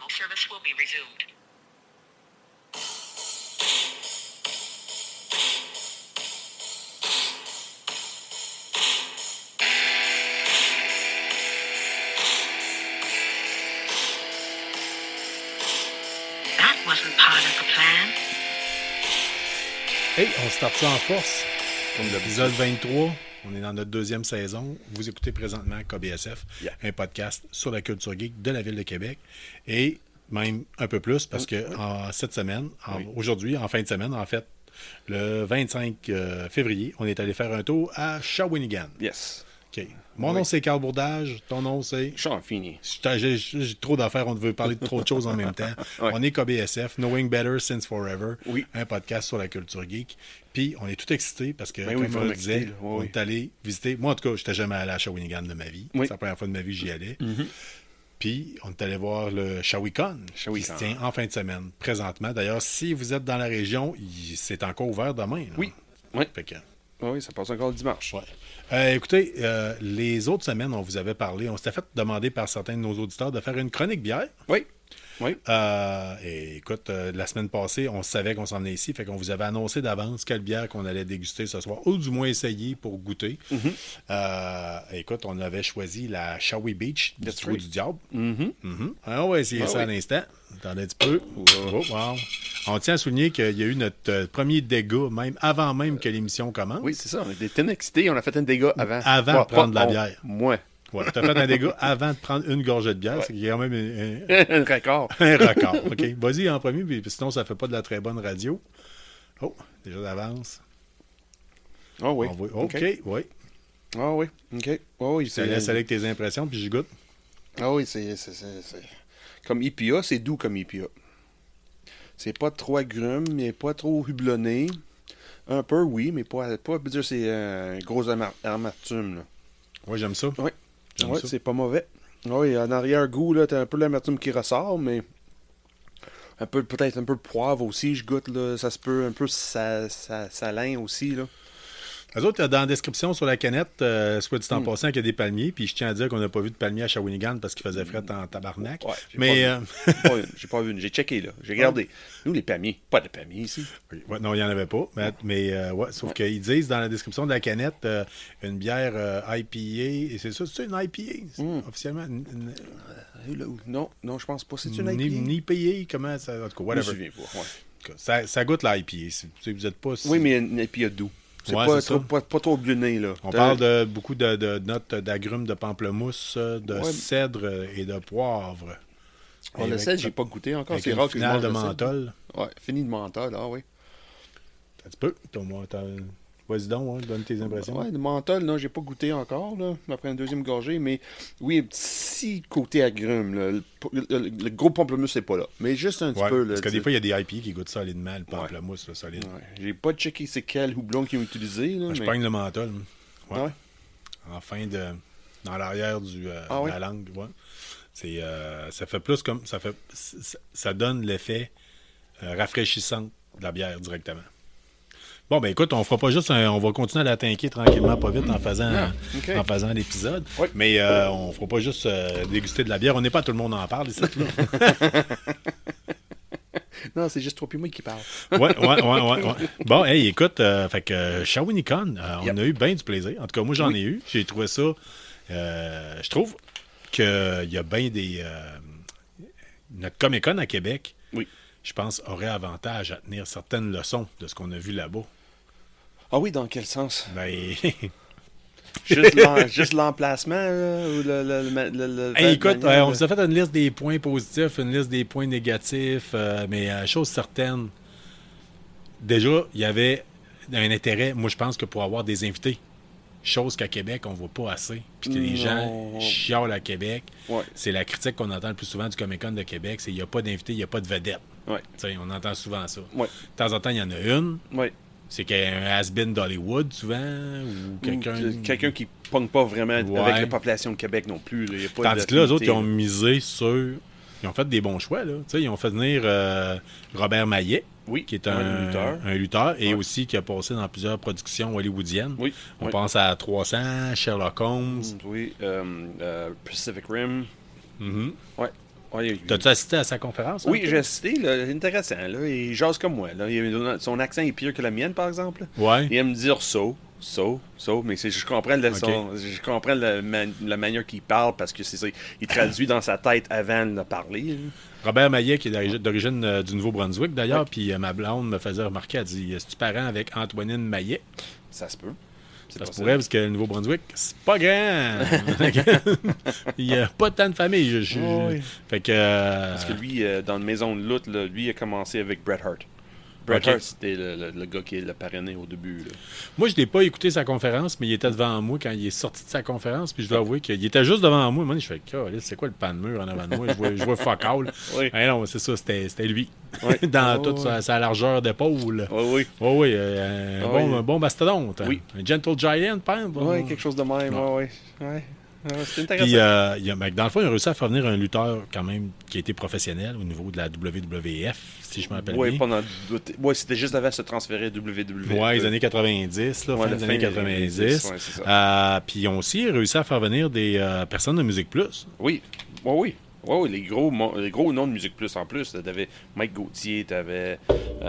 Normal service will be resumed. That wasn't part of the plan. Hey, on start ça en force. Comme l'épisode 23, on est dans notre deuxième saison. Vous écoutez présentement KBSF, un podcast sur la culture geek de la ville de Québec. Et même un peu plus, parce que cette semaine, aujourd'hui, en fin de semaine, en fait, le 25 février, on est allé faire un tour à Shawinigan. Yes. OK. Mon nom, c'est Carl Bourdage. Ton nom, c'est... Sean Feeney. J'ai trop d'affaires. On veut parler de trop de choses en même temps. On est KBSF, Knowing Better Since Forever. Oui. Un podcast sur la culture geek. Puis, on est tout excités parce que, comme on le disait, on est allé visiter... Moi, en tout cas, je n'étais jamais allé à Shawinigan de ma vie. Oui. C'est la première fois de ma vie que j'y allais. Puis, on est allé voir le Shawicon, qui se tient en fin de semaine, présentement. D'ailleurs, si vous êtes dans la région, c'est encore ouvert demain. Là. Oui. Oui. Fait que... Oui, ça passe encore le dimanche. Ouais. Écoutez, les autres semaines, on vous avait parlé, on s'était fait demander par certains de nos auditeurs de faire une chronique bière. Oui. Oui. Et écoute, la semaine passée, on savait qu'on s'en venait ici, fait qu'on vous avait annoncé d'avance quelle bière qu'on allait déguster ce soir, ou du moins essayer pour goûter. Écoute, on avait choisi la Shawi Beach du Trou du Diable. Alors, on va essayer ça à l'instant. Attendez un petit peu. Wow. On tient à souligner qu'il y a eu notre premier dégât, même avant même que l'émission commence. Oui, c'est ça. On était excités. On a fait un dégât avant. Avant de prendre de la bière. Moi. Ouais, tu as fait un dégât avant de prendre une gorgée de bière. C'est quand même un record. Un record. OK. Vas-y en premier, puis sinon, ça fait pas de la très bonne radio. Oh, déjà d'avance. Ah oui. OK, oui. Ah oui. OK. Oh, oui, ça laisse aller avec tes impressions, puis j'y goûte. Ah oui, c'est... Comme IPA, c'est doux comme IPA. C'est pas trop agrume, mais pas trop hublonné. Un peu, oui, mais pas dire c'est un gros amertume, là. Oui, j'aime ça. Oui. Oui, c'est pas mauvais. Oui, en arrière-goût, là, t'as un peu l'amertume qui ressort, mais peut-être un peu de poivre aussi, je goûte, là. Ça se peut un peu salin aussi, là. Les autres, dans la description sur la canette, soit dit en passant qu'il y a des palmiers, puis je tiens à dire qu'on n'a pas vu de palmiers à Shawinigan parce qu'il faisait fret en tabarnak. Ouais, mais j'ai pas vu. J'ai checké, là. J'ai regardé. Nous, les palmiers, pas de palmiers ici. Oui, ouais, non, il n'y en avait pas. Sauf qu'ils disent dans la description de la canette une bière IPA. Et c'est ça, c'est une IPA, officiellement? Non, je pense pas. C'est une IPA. Ni IPA, comment ça... En tout cas, whatever. Je me souviens pas, ouais. Ça goûte l'IPA. Vous n'êtes pas... Oui, mais une IPA doux. C'est pas trop bleuné, là. On parle de beaucoup de notes d'agrumes, de pamplemousse, de cèdre et de poivre. Le cèdre, j'ai pas goûté encore. C'est rare que je mange de menthol. Ouais, fini de menthol, ah oui. Un petit peu. Vas-y donc, donne tes impressions. Ouais, le menthol, non, j'ai pas goûté encore, là, après une deuxième gorgée, mais oui, un petit côté agrume, là. Le gros pamplemousse, c'est pas là. Mais juste un petit peu, là. Parce que des fois, il y a des IPA qui goûtent solidement le pamplemousse, là, solide. Ouais. J'ai pas checké c'est quel houblon qu'ils ont utilisé, là. Je pogne le menthol. Ouais. Dans l'arrière de la langue, ouais. Ça fait plus comme... Ça donne l'effet rafraîchissant de la bière directement. Bon, ben écoute, on fera pas juste on va continuer à la tanker tranquillement, pas vite, en faisant l'épisode. Oui. Mais on fera pas juste déguster de la bière. On n'est pas tout le monde en parle ici. Là. Non, c'est juste toi et moi qui parlent. Ouais. Bon, hey, écoute, fait que Shawinigan, on a eu bien du plaisir. En tout cas, moi, j'en ai eu. J'ai trouvé ça... je trouve qu'il y a bien des... notre Comic-Con à Québec, je pense, aurait avantage à tenir certaines leçons de ce qu'on a vu là-bas. Ah oui, dans quel sens? Ben... juste l'emplacement, là, ou écoute, on vous a fait une liste des points positifs, une liste des points négatifs, mais chose certaine, déjà, il y avait un intérêt, moi je pense que pour avoir des invités, chose qu'à Québec, on ne voit pas assez, puis que les gens chialent à Québec, c'est la critique qu'on entend le plus souvent du Comic-Con de Québec, c'est qu'il n'y a pas d'invités, il n'y a pas de vedette. On entend souvent ça. De temps en temps, il y en a une. C'est qu'il y a un has-been d'Hollywood, souvent, ou quelqu'un qui ne pogne pas vraiment avec la population de Québec non plus. Là. Tandis que là, eux autres, ils ont misé sur... Ils ont fait des bons choix, là. Ils ont fait venir Robert Maillet, qui est un lutteur, et aussi qui a passé dans plusieurs productions hollywoodiennes. On pense à 300, Sherlock Holmes. Pacific Rim. Ouais, T'as-tu assisté à sa conférence? oui, hein? j'ai assisté, là, intéressant. Là, il jase comme moi. Là. Son accent est pire que le mien, par exemple. Ouais. Il aime me dire mais je comprends, je comprends la manière qu'il parle parce que c'est ça. Il traduit dans sa tête avant de le parler. Là. Robert Maillet, qui est d'origine du Nouveau-Brunswick, d'ailleurs, Ouais. puis ma blonde me faisait remarquer, elle dit, est-ce que tu parent avec Antoinine Maillet? Ça se peut. C'est Ça se possible. pourrait, parce que le Nouveau-Brunswick, c'est pas grand. Il n'y a pas tant de famille. Oui. Fait que... Parce que lui, dans une maison de lutte, là, lui, il a commencé avec Bret Hart. Bret Ok. Hart, c'était le gars qui l'a parrainé au début. Là. Moi, je n'ai pas écouté sa conférence, mais il était devant moi quand il est sorti de sa conférence. Puis je dois avouer qu'il était juste devant moi. Moi, je fais, c'est quoi le pan de mur en avant de moi? Je vois fuck all. Oui. Ah non, c'est ça, c'était lui. Oui. Dans Oh, toute sa largeur d'épaule. Oui, oui. Oh oui, oui. un bon mastodonte. Oui. Un gentle giant, pas un bon. Oui, quelque chose de même. Oui, oui. C'est intéressant. Puis, dans le fond, il a réussi à faire venir un lutteur quand même qui a été professionnel au niveau de la WWF, si je me rappelle bien. C'était juste avant de se transférer à WWE. Ouais, les années 90, là, Ouais, fin des années 90. ouais, c'est ça. Puis ils ont aussi réussi à faire venir des personnes de Musique Plus. Oui, oui. Oui, les gros noms de Musique Plus en plus. T'avais Mike Gauthier, t'avais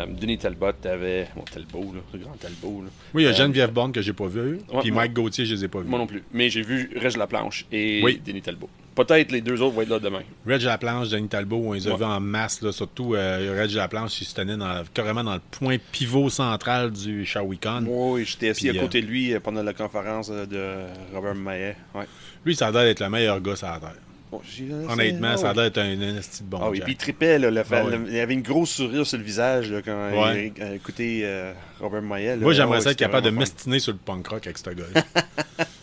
Denis Talbot, t'avais Talbot, là, le grand Talbot. Là. Oui, il y a Geneviève Bond que j'ai pas vu, Ouais, puis moi- Mike Gauthier, je les ai pas vus. Moi non plus. Mais j'ai vu Reg Laplanche et Oui. Denis Talbot. Peut-être les deux autres vont être là demain. Reg Laplanche, Denis Talbot, on les a Ouais. vus en masse, là, surtout Reg Laplanche, il se tenait carrément dans le point pivot central du Shawicon. Oui, j'étais assis Puis, à côté de lui pendant la conférence de Robert Maillet. Ouais. Lui, ça a l'air d'être le meilleur gars sur la terre. Bon, Honnêtement, ça a a l'air d'être un esti de bon Ah oui, Jack. puis il tripait, là, Ah oui. il avait une grosse sourire sur le visage là, quand Ouais. il écoutait Robert Maillet. Là. Moi, j'aimerais Ah ça oui, être capable de c'était vraiment m'estiner sur le punk rock avec ce gars-là. fun.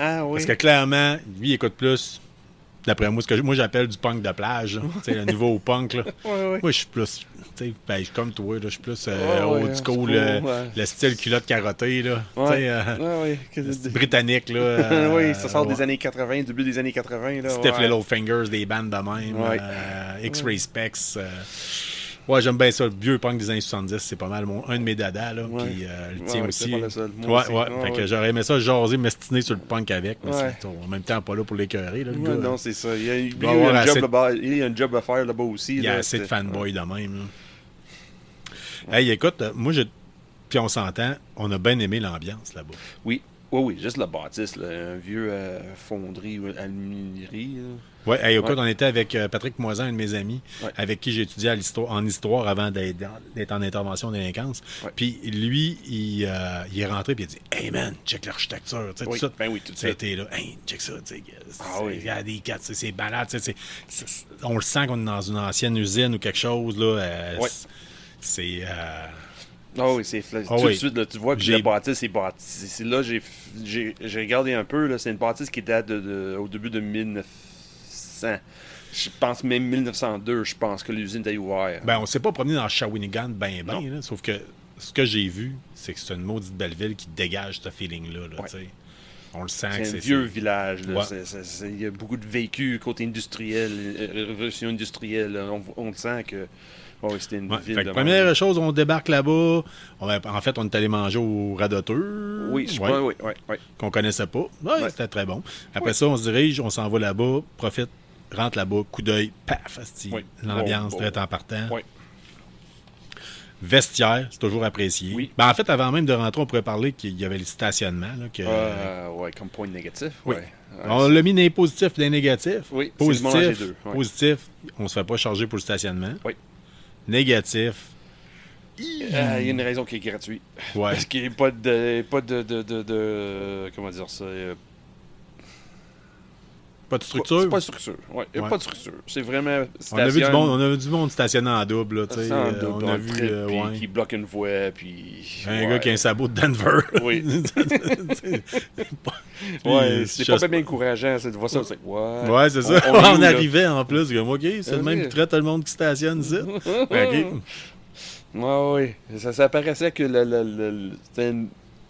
Ah oui. Parce que clairement, lui, il écoute plus, d'après moi, ce que moi j'appelle du punk de plage. là. Tu sais, le niveau punk. Là. Ouais. Moi, je suis plus. Tu sais, je suis comme toi, là, je suis plus Ouais, old ouais, school, old school, ouais. le style culotte carottée. Là. Tu Ouais. sais, Ouais. britannique. Là, Oui, ça sort des ouais. années 80, début des années 80. Là, Stiff ouais. Little Fingers, des bandes de même. Ouais. X-Ray Specs. Ouais, j'aime bien ça. Le vieux punk des années 70, c'est pas mal un de mes dadas. Là, Ouais. puis le tien Ouais, aussi. c'est pas le seul. Moi Ouais, aussi. ouais. Ouais, Fait que ouais. j'aurais aimé ça jaser, m'estiner sur le punk avec. Mais Ouais. c'est en même temps pas là pour l'écœurer. Là, le Ouais, gars. non, c'est ça. Il doit avoir a assez de- un job à faire là-bas aussi. Il y a là, assez de c'était- fanboys de même. Là. Hey, écoute, moi, puis on s'entend, on a bien aimé l'ambiance là-bas. Oui, oui, juste le bâtisse, là, un vieux fonderie ou aluminerie. là. Ouais, hey, écoute, Ouais. on était avec Patrick Moisan, un de mes amis, Ouais. avec qui j'ai étudié en histoire avant d'être en intervention en délinquance. Ouais. Puis lui, il est rentré et il a dit Hey man, check l'architecture. Tu sais, Oui, tout ça. ben oui, tout Ça a ça. été là, hey, check ça. Tu sais, oui. il y a des quatre, c'est balade. Tu sais, on le sent qu'on est dans une ancienne usine ou quelque chose. Là, Ouais. c'est. Ah oui, c'est Ah tout oui. de suite, là, tu vois que J'ai- le bâtisse est bâti. C'est là, j'ai regardé un peu, là, c'est une bâtisse qui date au début de 1900. Je pense même 1902, je pense que l'usine était ouverte. Ben, on s'est pas promené dans Shawinigan ben, Non. là, sauf que ce que j'ai vu, c'est que c'est une maudite belle ville qui dégage ce feeling-là. Là, Ouais. tu sais. On le sent que C'est un c'est vieux village. là. Ouais. Il y a beaucoup de véhicules côté industriel, révolution industrielle. Là. On le sent que c'était une Ouais, ville fait que de première même. chose, on débarque là-bas. En fait, on est allé manger au Radoteur. Oui, Ouais, oui. qu'on connaissait pas. Ouais, Ouais. c'était très bon. Après ça, on se dirige, on s'en va là-bas, profite, rentre là-bas, coup d'œil, paf, asti. Oui. L'ambiance, Bon, très en partant. Oui. Vestiaire, c'est toujours apprécié. Oui. Ben, en fait, avant même de rentrer, on pourrait parler qu'il y avait le stationnement. Là, Ouais, comme point négatif. Oui. Ouais. On l'a mis dans les positifs et dans les négatifs. Oui, c'est le mélange des Positif, deux, ouais. positif, on se fait pas charger pour le stationnement. Oui. Négatif, Il y a une raison qui est gratuite. ouais. Parce qu'il n'y a pas de comment dire ça? Pas de structure. C'est pas de structure. Ouais, il n'y a Ouais. pas de structure. C'est vraiment. On a vu du monde stationné en double. Là, tu sais. C'est en double, on a en vu trip, puis ouais. qui bloque une voie, puis... Un gars qui a un sabot de Denver. Oui. Puis, Ouais, c'est je pas sais bien encourageant, c'est de voir ça, c'est que, ouais. Ouais, c'est ça. On est On, où, là? arrivait en plus. Comme, OK, c'est le même Oui. qui traite tout le monde qui stationne ici. OK. Ouais. Ça paraissait que c'était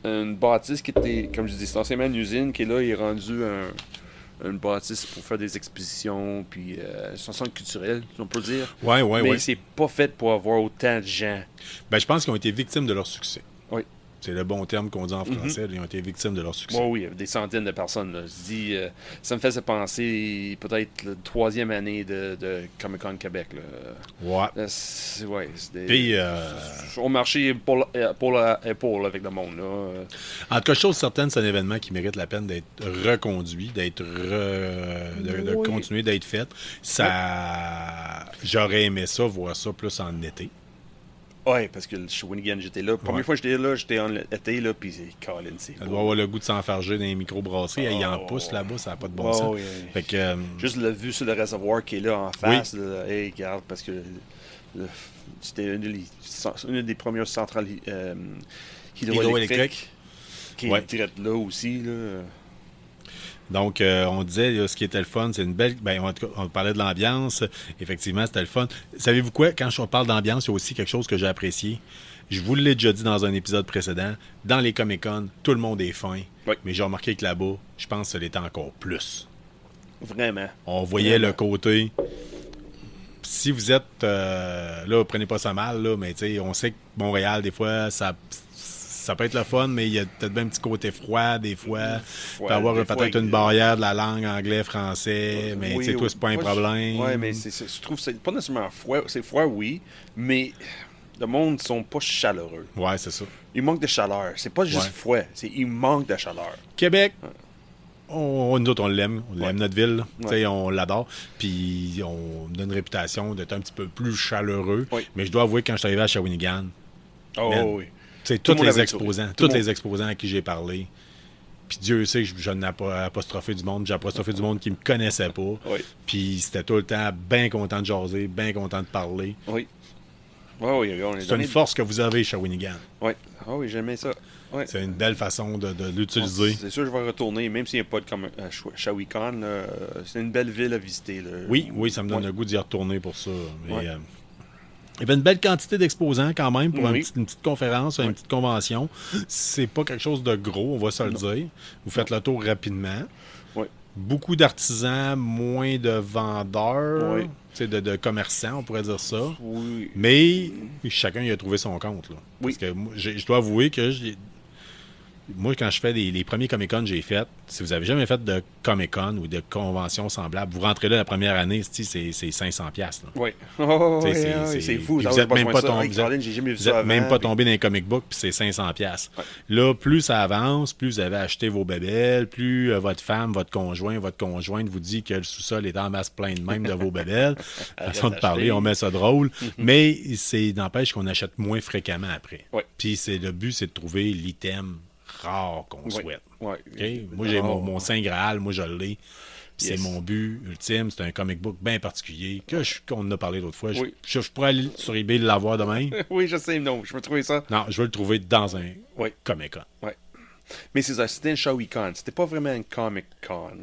une bâtisse qui était, comme je dis, c'est anciennement une usine qui est là, il est rendu une bâtisse pour faire des expositions, puis son centre culturel, si on peut dire. Ouais. Mais c'est pas fait pour avoir autant de gens. Ben, je pense qu'ils ont été victimes de leur succès. Oui. C'est le bon terme qu'on dit en français. Ils ont été victimes de leur succès. Oui, oui, il y avait des centaines de personnes. Là. Je dis, ça me faisait penser peut-être la 3e année de Comic-Con Québec. Là. Ouais. C'est des... Puis, on marchait épaule à épaule avec le monde. Là. en tout cas, chose certaine, c'est un événement qui mérite la peine d'être reconduit, d'être de continuer d'être fait. J'aurais aimé ça, voir ça plus en été. Oui, parce que chez Shawinigan, j'étais là. La première fois que j'étais en été, là, puis c'est Colin, c'est Elle beau. doit avoir le goût de s'enfarger dans les micro-brasseries. Il en pousse là-bas, ça n'a pas de bon sens. Oui. Fait que, Juste la vue sur le réservoir qui est là en face. Là, hey, regarde, parce que c'était une des premières centrales hydroélectriques qui est direct là aussi. Là. Donc, on disait, là, ce qui était le fun, c'est une belle... Ben, en tout cas, on parlait de l'ambiance. Effectivement, c'était le fun. Savez-vous quoi? Quand je parle d'ambiance, il y a aussi quelque chose que j'ai apprécié. Je vous l'ai déjà dit dans un épisode précédent. Dans les Comic-Con, tout le monde est fin. Oui. Mais j'ai remarqué que là-bas, je pense que ça l'était encore plus. Vraiment. On voyait le côté... Si vous êtes... là, prenez pas ça mal, là, mais tu sais, on sait que Montréal, des fois, ça peut être le fun, mais il y a peut-être bien un petit côté froid, des fois. Il peut y avoir peut-être une barrière de la langue anglais-français, mais tu sais, toi, c'est pas un problème. Oui, mais je trouve que c'est pas nécessairement froid. C'est froid, oui, mais le monde ne sont pas chaleureux. Ouais, c'est ça. Il manque de chaleur. C'est pas juste froid, il manque de chaleur. Québec, nous autres, on l'aime. On aime notre ville. Ouais. On l'adore. Puis, on a une réputation d'être un petit peu plus chaleureux. Oui. Mais je dois avouer que quand je suis arrivé à Shawinigan, Oui. tous monde les avait exposants, tout le monde. les exposants à qui j'ai parlé, puis Dieu sait que je n'ai pas apostrophé du monde. J'ai apostrophé du monde qui me connaissait pas. Oui. Puis c'était tout le temps bien content de jaser, bien content de parler. Oui. Oui, on est C'est une force que vous avez, Shawinigan. Oui. Ah oui, j'aimais ça. Ouais. C'est une belle façon de l'utiliser. C'est sûr que je vais retourner, même s'il n'y a pas de comme Shawinigan, c'est une belle ville à visiter. Là. Oui, ça me donne le goût d'y retourner pour ça. Mais, il y avait une belle quantité d'exposants quand même pour une petite conférence, une petite convention. C'est pas quelque chose de gros, on va se le dire. Vous faites le tour rapidement. Oui. Beaucoup d'artisans, moins de vendeurs, Oui. de commerçants, on pourrait dire ça. Oui. Mais chacun y a trouvé son compte. Là. Oui. Parce que moi, je dois avouer que moi, quand je fais les premiers Comic-Con que j'ai fait, si vous avez jamais fait de Comic-Con ou de convention semblable, vous rentrez là la première année, c'est 500$. Là. Oui. C'est fou. Vous n'êtes même pas tombé Tombé. dans les comic books, puis c'est 500$. Ouais. Là, plus ça avance, plus vous avez acheté vos bébelles, plus votre femme, votre conjointe vous dit que le sous-sol est en masse plein de même de vos bébelles. Façon de parler, on met ça drôle. Mais c'est n'empêche qu'on achète moins fréquemment après. Ouais. Puis le but, c'est de trouver l'item rare qu'on souhaite. Ouais. Okay? Moi, j'ai mon Saint Graal, moi, je l'ai. C'est mon but ultime. C'est un comic book bien particulier qu'on en a parlé l'autre fois. Je pourrais aller sur eBay l'avoir demain. Oui, je sais, non, je veux trouver ça. Non, je veux le trouver dans un Comic-Con. Oui. Mais c'est ça, c'était un Shawinigan. C'était pas vraiment un Comic-Con.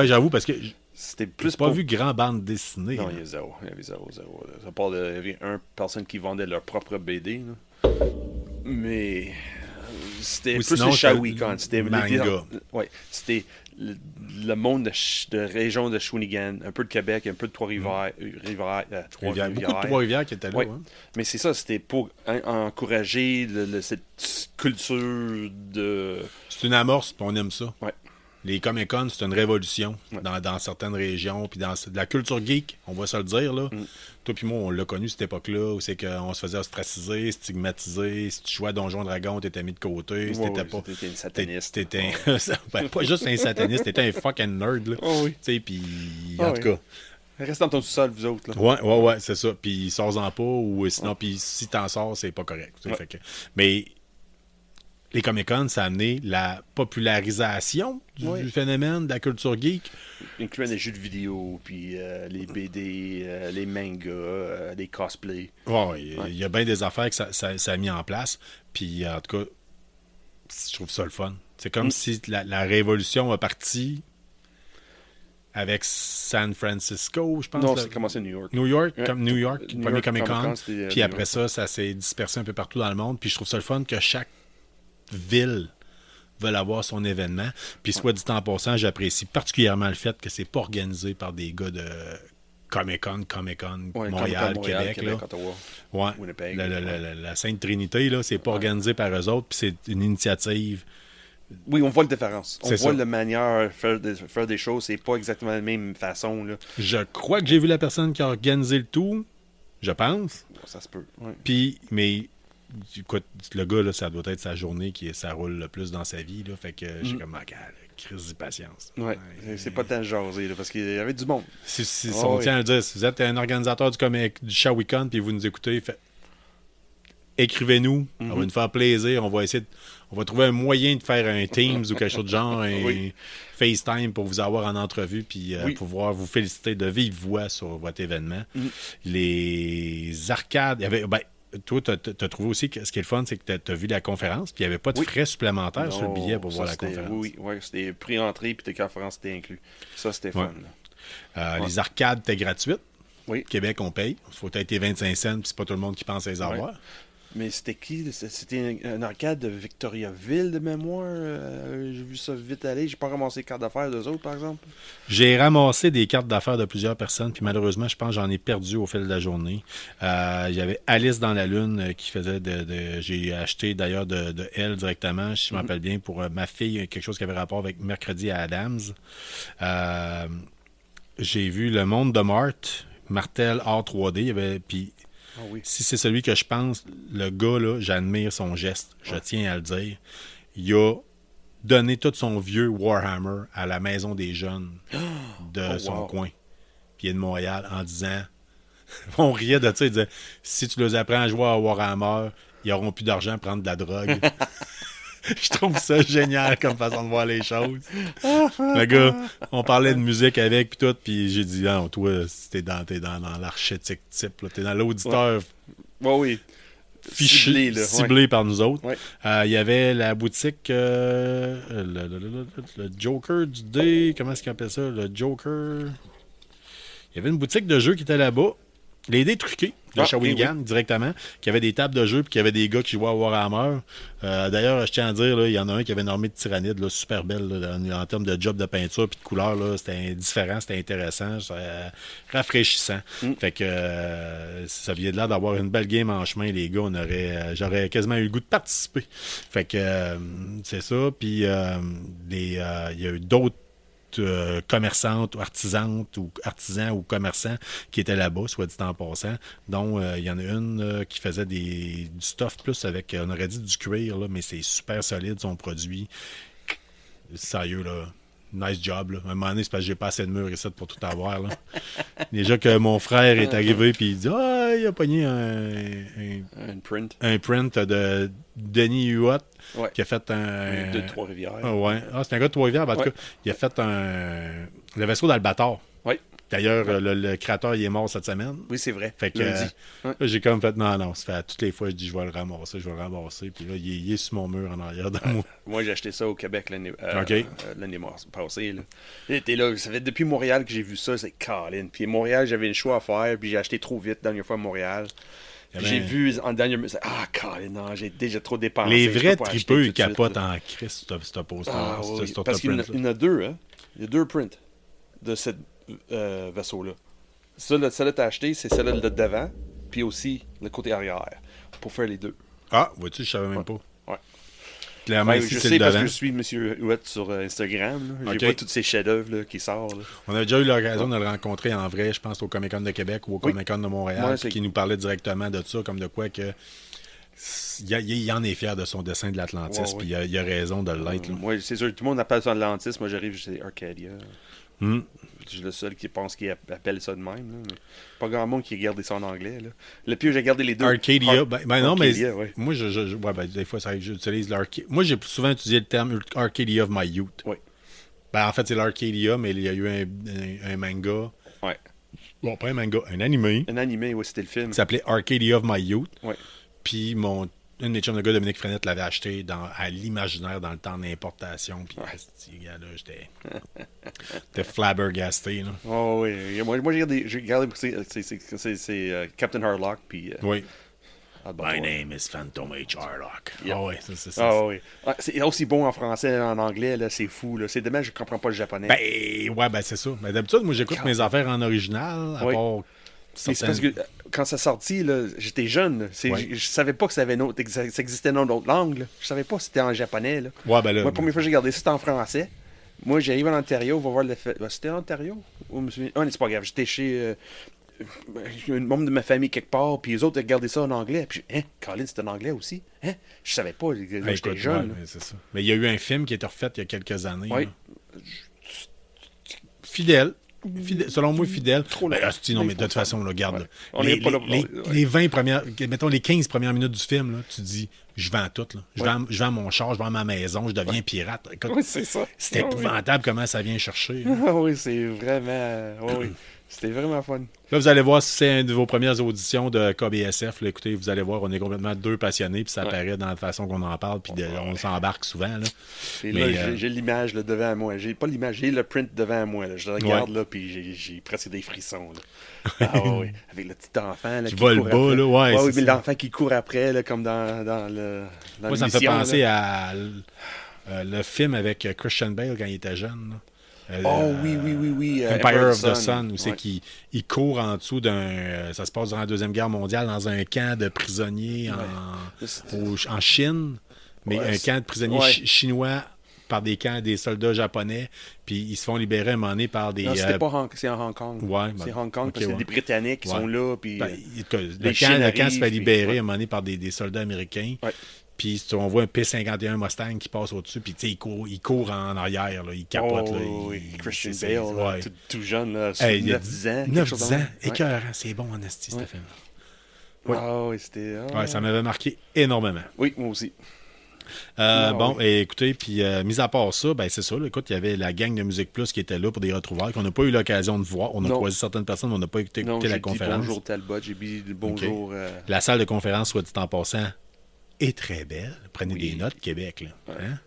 J'avoue, parce que c'était plus j'ai pas vu grand bande dessinée. Non, il y avait zéro. Ça parle il y avait une personne qui vendait leur propre BD. Là. Mais c'était plus le Shawinigan. C'était manga. C'était le monde de région de Shawinigan, un peu de Québec, un peu de Trois-Rivières. Beaucoup de Trois-Rivières qui étaient là. Hein. Mais c'est ça, c'était pour encourager cette culture de... C'est une amorce, puis on aime ça. Ouais. Les Comic-Con, c'est une révolution dans certaines régions, puis dans de la culture geek, on va se le dire. Là. Toi puis moi, on l'a connu cette époque-là, où c'est qu'on se faisait ostraciser, stigmatiser. Si tu jouais à Donjon Dragon, t'étais mis de côté. T'étais un sataniste. Pas juste un sataniste, t'étais un fucking nerd. Là. Oh, oui. Tu sais, puis en tout cas... Reste dans ton sous-sol, vous autres. Là. Ouais, c'est ça. Puis sors-en pas, ou sinon, puis si t'en sors, c'est pas correct. Fait que, mais... Les Comic-Con, ça a amené la popularisation du phénomène de la culture geek. Incluant les jeux de vidéo, puis les BD, les mangas, les cosplays. Il y a bien des affaires que ça a mis en place. Puis en tout cas, je trouve ça le fun. C'est comme si la révolution a parti avec San Francisco, je pense. Non, c'est commencé à New York. New York, le premier Comic-Con. Puis après ça s'est dispersé un peu partout dans le monde. Puis je trouve ça le fun que chaque ville veulent avoir son événement. Puis soit dit en passant, j'apprécie particulièrement le fait que c'est pas organisé par des gars de Comic-Con, Ouais, Montréal, Comic-Con, Québec. Là. Ottawa. Ouais. Winnipeg. La Sainte Trinité, là, c'est pas organisé par eux autres, puis c'est une initiative. Oui, on voit la différence. On C'est voit ça. la manière de faire des choses. C'est pas exactement la même façon. Là. Je crois que j'ai vu la personne qui a organisé le tout, je pense. Ça se peut. Ouais. Puis, mais, écoute, le gars, là, ça doit être sa journée ça roule le plus dans sa vie, là. Fait que j'ai comme, crise de patience. Ouais. C'est pas tant jaser, là, parce qu'il y avait du monde. Si on tient à le dire, si vous êtes un organisateur du Shawicon puis vous nous écoutez, écrivez-nous, on va nous faire plaisir, on va trouver un moyen de faire un Teams ou quelque chose de genre, un FaceTime pour vous avoir en entrevue puis pouvoir vous féliciter de vive voix sur votre événement. Les arcades, il y avait, toi, tu as trouvé aussi que ce qui est le fun, c'est que tu as vu la conférence, puis il n'y avait pas de frais supplémentaires sur le billet pour voir la conférence. Oui, c'était prix-entrée, puis tes conférences étaient inclus. Ça, c'était fun. Les arcades étaient gratuites. Oui. Québec, on paye. Il faut être 25 cents, puis c'est pas tout le monde qui pense à les avoir. Mais c'était qui? C'était un arcade de Victoriaville de mémoire. J'ai vu ça vite aller. J'ai pas ramassé les cartes d'affaires d'eux autres, par exemple. J'ai ramassé des cartes d'affaires de plusieurs personnes, puis malheureusement, je pense que j'en ai perdu au fil de la journée. Il y avait Alice dans la Lune qui faisait j'ai acheté d'ailleurs de elle directement, si je me rappelle bien, pour ma fille, quelque chose qui avait rapport avec Mercredi à Adams. J'ai vu Le Monde de Martel Art 3D, puis si c'est celui que je pense, le gars, là, j'admire son geste. Je tiens à le dire. Il a donné tout son vieux Warhammer à la maison des jeunes de son coin. Puis il est de Montréal en disant... On riait de ça. Il disait, si tu les apprends à jouer à Warhammer, ils n'auront plus d'argent à prendre de la drogue. Je trouve ça génial comme façon de voir les choses. Le gars, on parlait de musique avec puis tout, puis j'ai dit, non, toi, t'es dans l'archétype type, là, t'es dans l'auditeur ciblé par nous autres. Il y avait la boutique, le Joker du dé, comment est-ce qu'on appelle ça? Le Joker... Il y avait une boutique de jeux qui était là-bas. Les dés truqués de Shawinigan directement, qui avait des tables de jeu puis qui avait des gars qui jouaient à Warhammer. D'ailleurs, je tiens à dire, il y en a un qui avait une armée de tyrannides là, super belle là, en termes de job de peinture puis de couleur. Là, c'était différent, c'était intéressant, rafraîchissant. Fait que ça vient de là d'avoir une belle game en chemin, les gars. J'aurais quasiment eu le goût de participer. Fait que c'est ça. Puis il y a eu d'autres commerçantes ou artisantes ou artisans ou commerçants qui étaient là-bas, soit dit en passant, dont il y en a une qui faisait du stuff plus avec, on aurait dit du cuir, là, mais c'est super solide son produit. Sérieux, là. Nice job, là. À un moment donné, c'est parce que j'ai pas assez de murs ici pour tout avoir, là. Déjà que mon frère est arrivé puis il dit il a pogné un print de Denis Huot qui a fait un... De Trois-Rivières. C'est un gars de Trois-Rivières. En tout cas, il a fait le vaisseau d'Albator. Oui. D'ailleurs, le créateur, il est mort cette semaine. Oui, c'est vrai. Fait que là, j'ai comme fait, non, ça fait toutes les fois, je dis, je vais le ramasser. Puis là, il est sur mon mur en arrière de moi. Moi, j'ai acheté ça au Québec l'année passée. Là. J'étais là, ça fait depuis Montréal que j'ai vu ça, c'est Colin. Puis Montréal, j'avais le choix à faire, puis j'ai acheté trop vite la dernière fois à Montréal. J'ai vu en dernière minute, Colin, non, j'ai déjà trop dépensé. Les vrais tripeux, ils capotent en Christ, ce poster. Parce qu'il y en a deux, hein. Il y a deux prints de cette vaisseau-là. Celle-là que tu as acheté, c'est celle-là de devant, puis aussi le côté arrière, pour faire les deux. Ah, vois-tu, je savais même pas. Ouais. Clairement, ici, je c'est sais le parce devant. que je suis M. Huette sur Instagram. J'ai pas tous ces chefs-d'œuvre qui sortent. Là. On a déjà eu l'occasion de le rencontrer en vrai, je pense, au Comic-Con de Québec ou au Comic-Con de Montréal, qui nous parlait directement de ça, comme de quoi que il en est fier de son dessin de l'Atlantis, puis il a raison de l'être. Moi, c'est sûr, tout le monde appelle ça Atlantis. Moi, j'arrive chez Arcadia. Je suis le seul qui pense qu'il appelle ça de même. Là, mais pas grand monde qui regarde ça en anglais. Là. Le pire, j'ai regardé les deux. Arcadia. Non, mais moi, des fois, j'utilise l'Arcadia. Moi, j'ai souvent utilisé le terme Arcadia of my youth. Oui. En fait, c'est l'Arcadia, mais il y a eu un manga. Ouais. Bon, pas un manga, un animé. Un animé, oui, c'était le film. Qui s'appelait Arcadia of my youth. Oui. Puis un de mes chums de gars, Dominique Frenette, l'avait acheté à l'imaginaire dans le temps d'importation. Puis j'étais flabbergasté. Là. Oh oui. Moi j'ai regardé c'est Captain Harlock. Puis, oui. Albator. My name is Phantom H. Harlock. Yep. Ah ouais, c'est ça. Ah oui. Ah, c'est aussi bon en français, en anglais, là, c'est fou. Là. C'est dommage, je comprends pas le japonais. Ben c'est ça. Mais d'habitude, moi, j'écoute mes affaires en original, à Oui. part Mais c'est parce que quand ça sortit, là, j'étais jeune. Là. Ouais. Je savais pas que ça existait dans d'autres langues. Là. Je savais pas que c'était en japonais. Là. Ouais, ben là. Moi, la première fois que j'ai regardé ça, c'était en français. Moi, j'arrive en Ontario, on va voir le fait. C'était en Ontario? Ah, c'est pas grave. J'étais chez un membre de ma famille quelque part, puis les autres regardaient ça en anglais. Puis, Colin, c'était en anglais aussi. Je savais pas. Là, Ben, j'étais écoute, jeune. ouais, mais c'est ça. Mais il y a eu un film qui a été refait il y a quelques années. Oui. Là. Fidèle. Selon moi, fidèle. Trop Ben, long. hostie, non, mais de toute façon, là, regarde. Ouais. Là. On les, n'est pas là les- pour- les- ouais. les 20 premières, mettons les 15 premières minutes du film, là, tu dis, je vends tout. Là. Je vends mon char, je vends ma maison, je deviens pirate. Écoute, Oui, c'est ça. c'est épouvantable comment ça vient chercher. Là. Ah oui, c'est vraiment. Oui. C'était vraiment fun. Là, vous allez voir si c'est une de vos premières auditions de KBSF. Là, écoutez, vous allez voir, on est complètement deux passionnés, puis ça apparaît dans la façon qu'on en parle, puis on s'embarque souvent. Là. Et Mais, là, j'ai l'image là, devant moi. J'ai pas l'image, j'ai le print devant moi. Là. Je le regarde, là, puis j'ai presque des frissons. Là. Ah oui, avec le petit enfant là, Qui qui vole court bas, après. là, ouais, oui, c'est mais ça. l'enfant qui court après, là, comme dans Moi, ça me fait l'émission, penser là. à le film avec Christian Bale quand il était jeune. Là. Oh oui. Empire of the Sun, où c'est Ouais. qu'il court en dessous d'un. Ça se passe durant la Deuxième Guerre mondiale dans un camp de prisonniers en Chine, mais Ouais, un camp de prisonniers ouais. chinois par des soldats japonais, puis ils se font libérer à un moment donné par des. Non, c'était pas c'est en Hong Kong. ouais, C'est ben, Hong Kong, ok, parce qu'il y a ouais. des Britanniques qui Ouais. sont là. Puis, Ben, les Chines le camp se fait arrivent, libérer puis- à un moment donné par des soldats américains. Ouais. Puis on voit un P-51 Mustang qui passe au-dessus, puis tu sais, il court en arrière, là, il capote. Oh, Là, oui. Christian c'est- Bale, là, ouais. tout jeune, là, Hey, il y a 9-10 ans. 9-10 ans, Ouais. écœurant, c'est bon en esti, ce Ouais. film. Ouais. Ah oui, c'était. Ouais, ça m'avait marqué énormément. Oui, moi aussi. Bon, oui. et écoutez, puis mis à part ça, ben c'est ça, là, écoute, il y avait la gang de Musique Plus qui était là pour des retrouvailles qu'on n'a pas eu l'occasion de voir. On a Non. croisé certaines personnes, mais on n'a pas écouté Non, la j'ai dit conférence. bonjour Talbot, j'ai dit bonjour. La salle de conférence, soit dit en passant, est très belle. Prenez Oui. des notes, Québec. Là. Hein?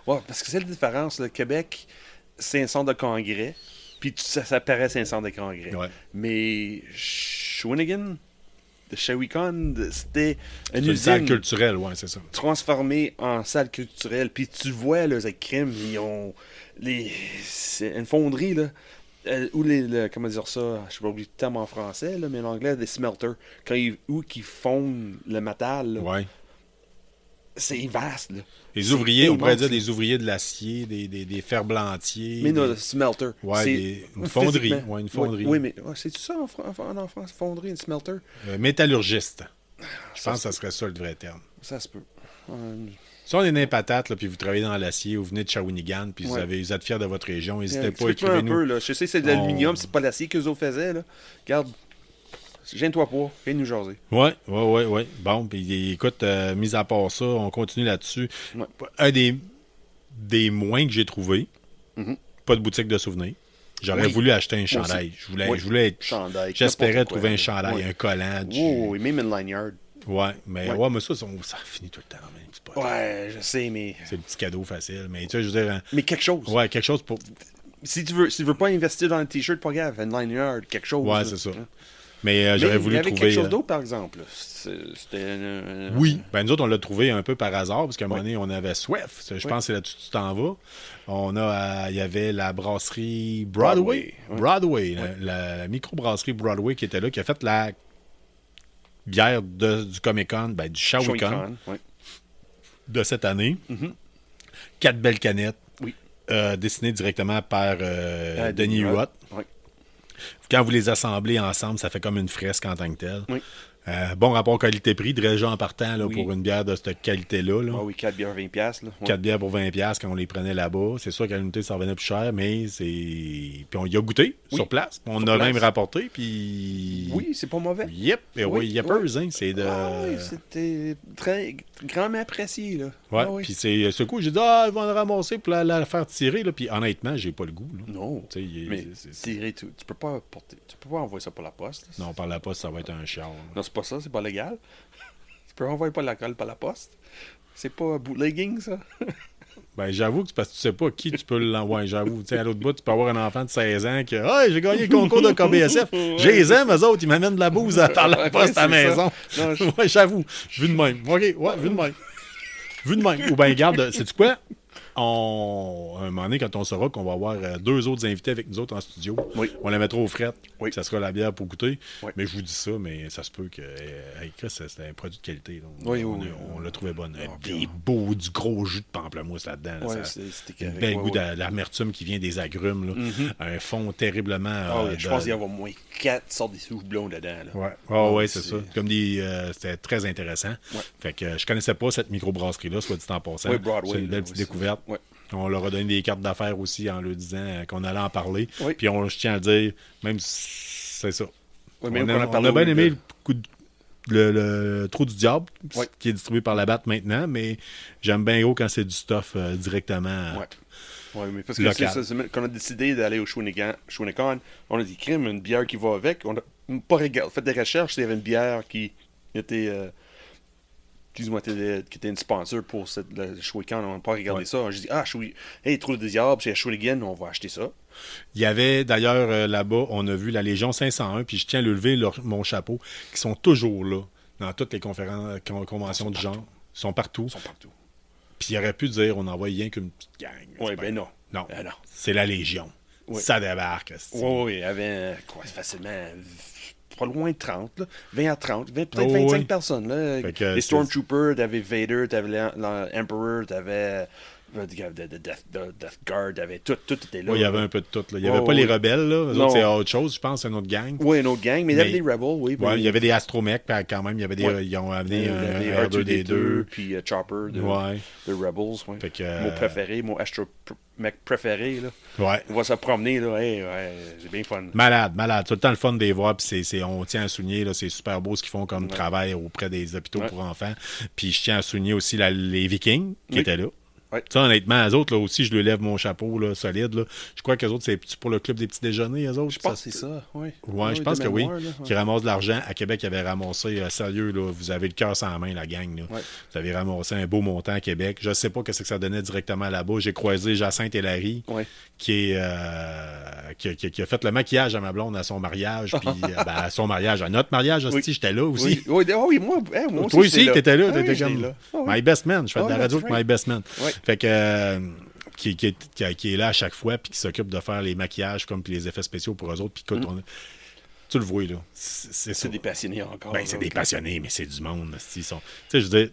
Ouais, parce que c'est la différence. Le Québec, c'est un centre de congrès, puis ça paraît c'est un centre de congrès. Ouais. Mais Shawinigan, de Shawinigan, c'était une C'est une salle usine culturelle, ouais, c'est ça. transformée en salle culturelle. Puis tu vois, là, les crimes, ils ont. C'est une fonderie, là. Ou comment dire ça, je sais pas oublier le terme en français, là, mais en anglais, des smelters. Où ils fondent le métal, là. Ouais. C'est vaste, là. Les C'est ouvriers, on pourrait immense, dire là. des ouvriers de l'acier, des ferblantiers. Mais non, des- le smelter. Ouais, C'est- une fonderie. physiquement. Ouais, une fonderie. Oui, mais c'est-tu ça en France, fonderie, une smelter? Métallurgiste. Je pense que ça serait ça le vrai terme. Ça se peut. Si on est dans les patates, là, puis vous travaillez dans l'acier, ou vous venez de Shawinigan, puis Ouais. vous êtes fiers de votre région, n'hésitez pas à Explique-moi un écrire peu, là. Je sais que c'est de l'aluminium, On- c'est pas l'acier qu'eux autres faisaient, là. Regarde, gêne-toi pas, viens nous jaser. Ouais. Bon, puis écoute, mis à part ça, on continue là-dessus. Ouais. Un des moins que j'ai trouvé, Mhm. pas de boutique de souvenirs. J'aurais Oui. voulu acheter un Moi chandail. aussi. Je voulais être. Chandail, J'espérais n'importe trouver quoi. un chandail, Ouais. un collant. Oui, même une lanyard. Ouais, mais Ouais. mais ça finit tout le temps. Mais c'est pas- Ouais, je sais, mais. C'est le petit cadeau facile. Mais tu sais, je veux dire, Mais quelque chose. ouais, quelque chose pour. Si tu veux pas investir dans un t-shirt, pas grave, une lanyard, quelque chose. Ouais, là. c'est ça. Hein. Mais Mais j'aurais il y voulu avait trouver. quelque chose d'autre, par exemple. C'était. Oui, ben nous autres, on l'a trouvé un peu par hasard, parce qu'à un moment Ouais. donné, on avait soif. Je Ouais. pense que c'est là-dessus que tu t'en vas. Il y avait la brasserie Broadway. Ouais. Broadway, la microbrasserie Broadway qui était là, qui a fait la bière du Comic-Con, ben, du Shawinigan Shawinigan, ouais. de cette année. Mhm. 4 belles canettes, Oui. dessinées directement par Denis Roth. Ouais. Quand vous les assemblez ensemble, ça fait comme une fresque en tant que telle. Oui. Bon rapport qualité-prix, déjà en partant là, Oui. pour une bière de cette qualité-là. Là. Ah oui, 4 bières 20$. Là. Ouais. 4 bières pour 20$ quand on les prenait là-bas. C'est sûr qu'à l'unité, ça revenait plus cher, mais c'est. Puis on y a goûté Oui. sur place. On Sur a place. même rapporté, puis. Oui, c'est pas mauvais. Yep, et oui, Oui, yippers, hein. C'est de. Ah oui, c'était très grandement apprécié. Là. Ouais, Ah oui. puis c'est ce coup, j'ai dit, ils vont le ramasser pour la faire tirer, là. Puis honnêtement, j'ai pas le goût, là. Non. Tu sais, Mais tirer, tu peux pas porter, tu peux pas envoyer ça pour la poste. Là. Non, par la poste, ça va être un char. là. Non, c'est pas ça, c'est pas légal. Tu peux envoyer pas l'alcool par la poste. C'est pas bootlegging, ça? Ben, j'avoue que c'est parce que tu sais pas qui tu peux l'envoyer. J'avoue, tu sais, à l'autre bout, tu peux avoir un enfant de 16 ans qui hey, j'ai gagné le concours de KBSF. J'ai les aime, eux autres, ils m'amènent de la bouse par la poste à la maison. Ouais, j'avoue. Vu de même. OK, ouais, vu de même. Vu de même. Ou bien, regarde, sais-tu quoi? À un moment donné, quand on saura qu'on va avoir 2 autres invités avec nous autres en studio, on la mettra aux frettes. Oui. Ça sera la bière pour goûter. Oui. Mais je vous dis ça, mais ça se peut que Chris, c'était un produit de qualité. On l'a trouvé bonne. Des beaux, du gros jus de pamplemousse là-dedans. Là, Ouais, c'était un bel goût de l'amertume qui vient des agrumes. Là. Un fond terriblement... je pense qu'il y a au moins 4 sortes de houblons dedans. Là. Ouais, c'est ça. Comme c'était très intéressant. Ouais. Fait que je connaissais pas cette microbrasserie-là, soit dit en passant. Oui, Broadway, c'est une belle petite découverte. Ouais. On leur a donné des cartes d'affaires aussi en leur disant qu'on allait en parler. Oui. Puis je tiens à le dire, même si c'est ça. Oui, on a bien aimé le Trou du Diable, qui est distribué par la Batte maintenant, mais j'aime bien gros quand c'est du stuff directement. Oui, mais parce que c'est quand on a décidé d'aller au Shawinigan, on a dit crime, une bière qui va avec. On n'a pas fait des recherches s'il y avait une bière qui était. Qui était une sponsor pour le Shawinigan. On n'a pas regardé ça. J'ai dit, Trou du Diable, c'est à Shawinigan, on va acheter ça. Il y avait d'ailleurs là-bas, on a vu la Légion 501, puis je tiens à le lever mon chapeau, qui sont toujours là, dans toutes les conventions du genre. Ils sont partout. Puis il aurait pu dire, on n'envoie rien qu'une petite gang. Oui, ben non. Non. C'est la Légion. Oui. Ça débarque. Oui, il y avait facilement pas loin de 30, là. 20 à 30, peut-être 25 personnes. Là. Les Stormtroopers, t'avais Vader, t'avais l'Emperor, t'avais Death Guard, t'avais tout était là. Oui, il y avait un peu de tout. Là. Il n'y avait pas les rebelles, là. Eux autres, c'est autre chose, je pense, c'est une autre gang. Oui, une autre gang, mais il y avait des Rebels, oui. Oui, il y avait des Astromech, quand même. Il y avait ils ont amené un R2D2. Puis Chopper de Rebels. Ouais. Fait que, mon préféré, mon Astromech préféré. Là. Ouais. On va se promener, là. C'est bien fun. Malade. Tout le temps le fun de les voir. Puis on tient à souligner, là, c'est super beau ce qu'ils font comme travail auprès des hôpitaux pour enfants. Puis je tiens à souligner aussi les Vikings qui étaient là. Ouais. Ça, honnêtement, eux autres, là aussi, je lui lève mon chapeau là, solide. Là. Je crois qu'eux autres, c'est pour le club des petits déjeuners, eux autres. Je pense que c'est ça, oui. Ouais, je pense que oui. Qui ramassent de l'argent. À Québec, ils avaient ramassé, sérieux, là, vous avez le cœur sans la main, la gang. Là. Ouais. Vous avez ramassé un beau montant à Québec. Je ne sais pas ce que ça donnait directement là-bas. J'ai croisé Jacinthe et Larry, qui a fait le maquillage à ma blonde à son mariage. Puis à son mariage, à notre mariage, aussi, j'étais là aussi. Oui, moi aussi. Toi aussi, t'étais là. T'étais comme là. My best man. Je fais de la radio avec My best man. Fait que... Qui est là à chaque fois puis qui s'occupe de faire les maquillages comme puis les effets spéciaux pour eux autres. Puis tu le vois, là. C'est des passionnés encore. Ben, c'est des passionnés, mais c'est du monde. Ils sont... Tu sais, je veux dire,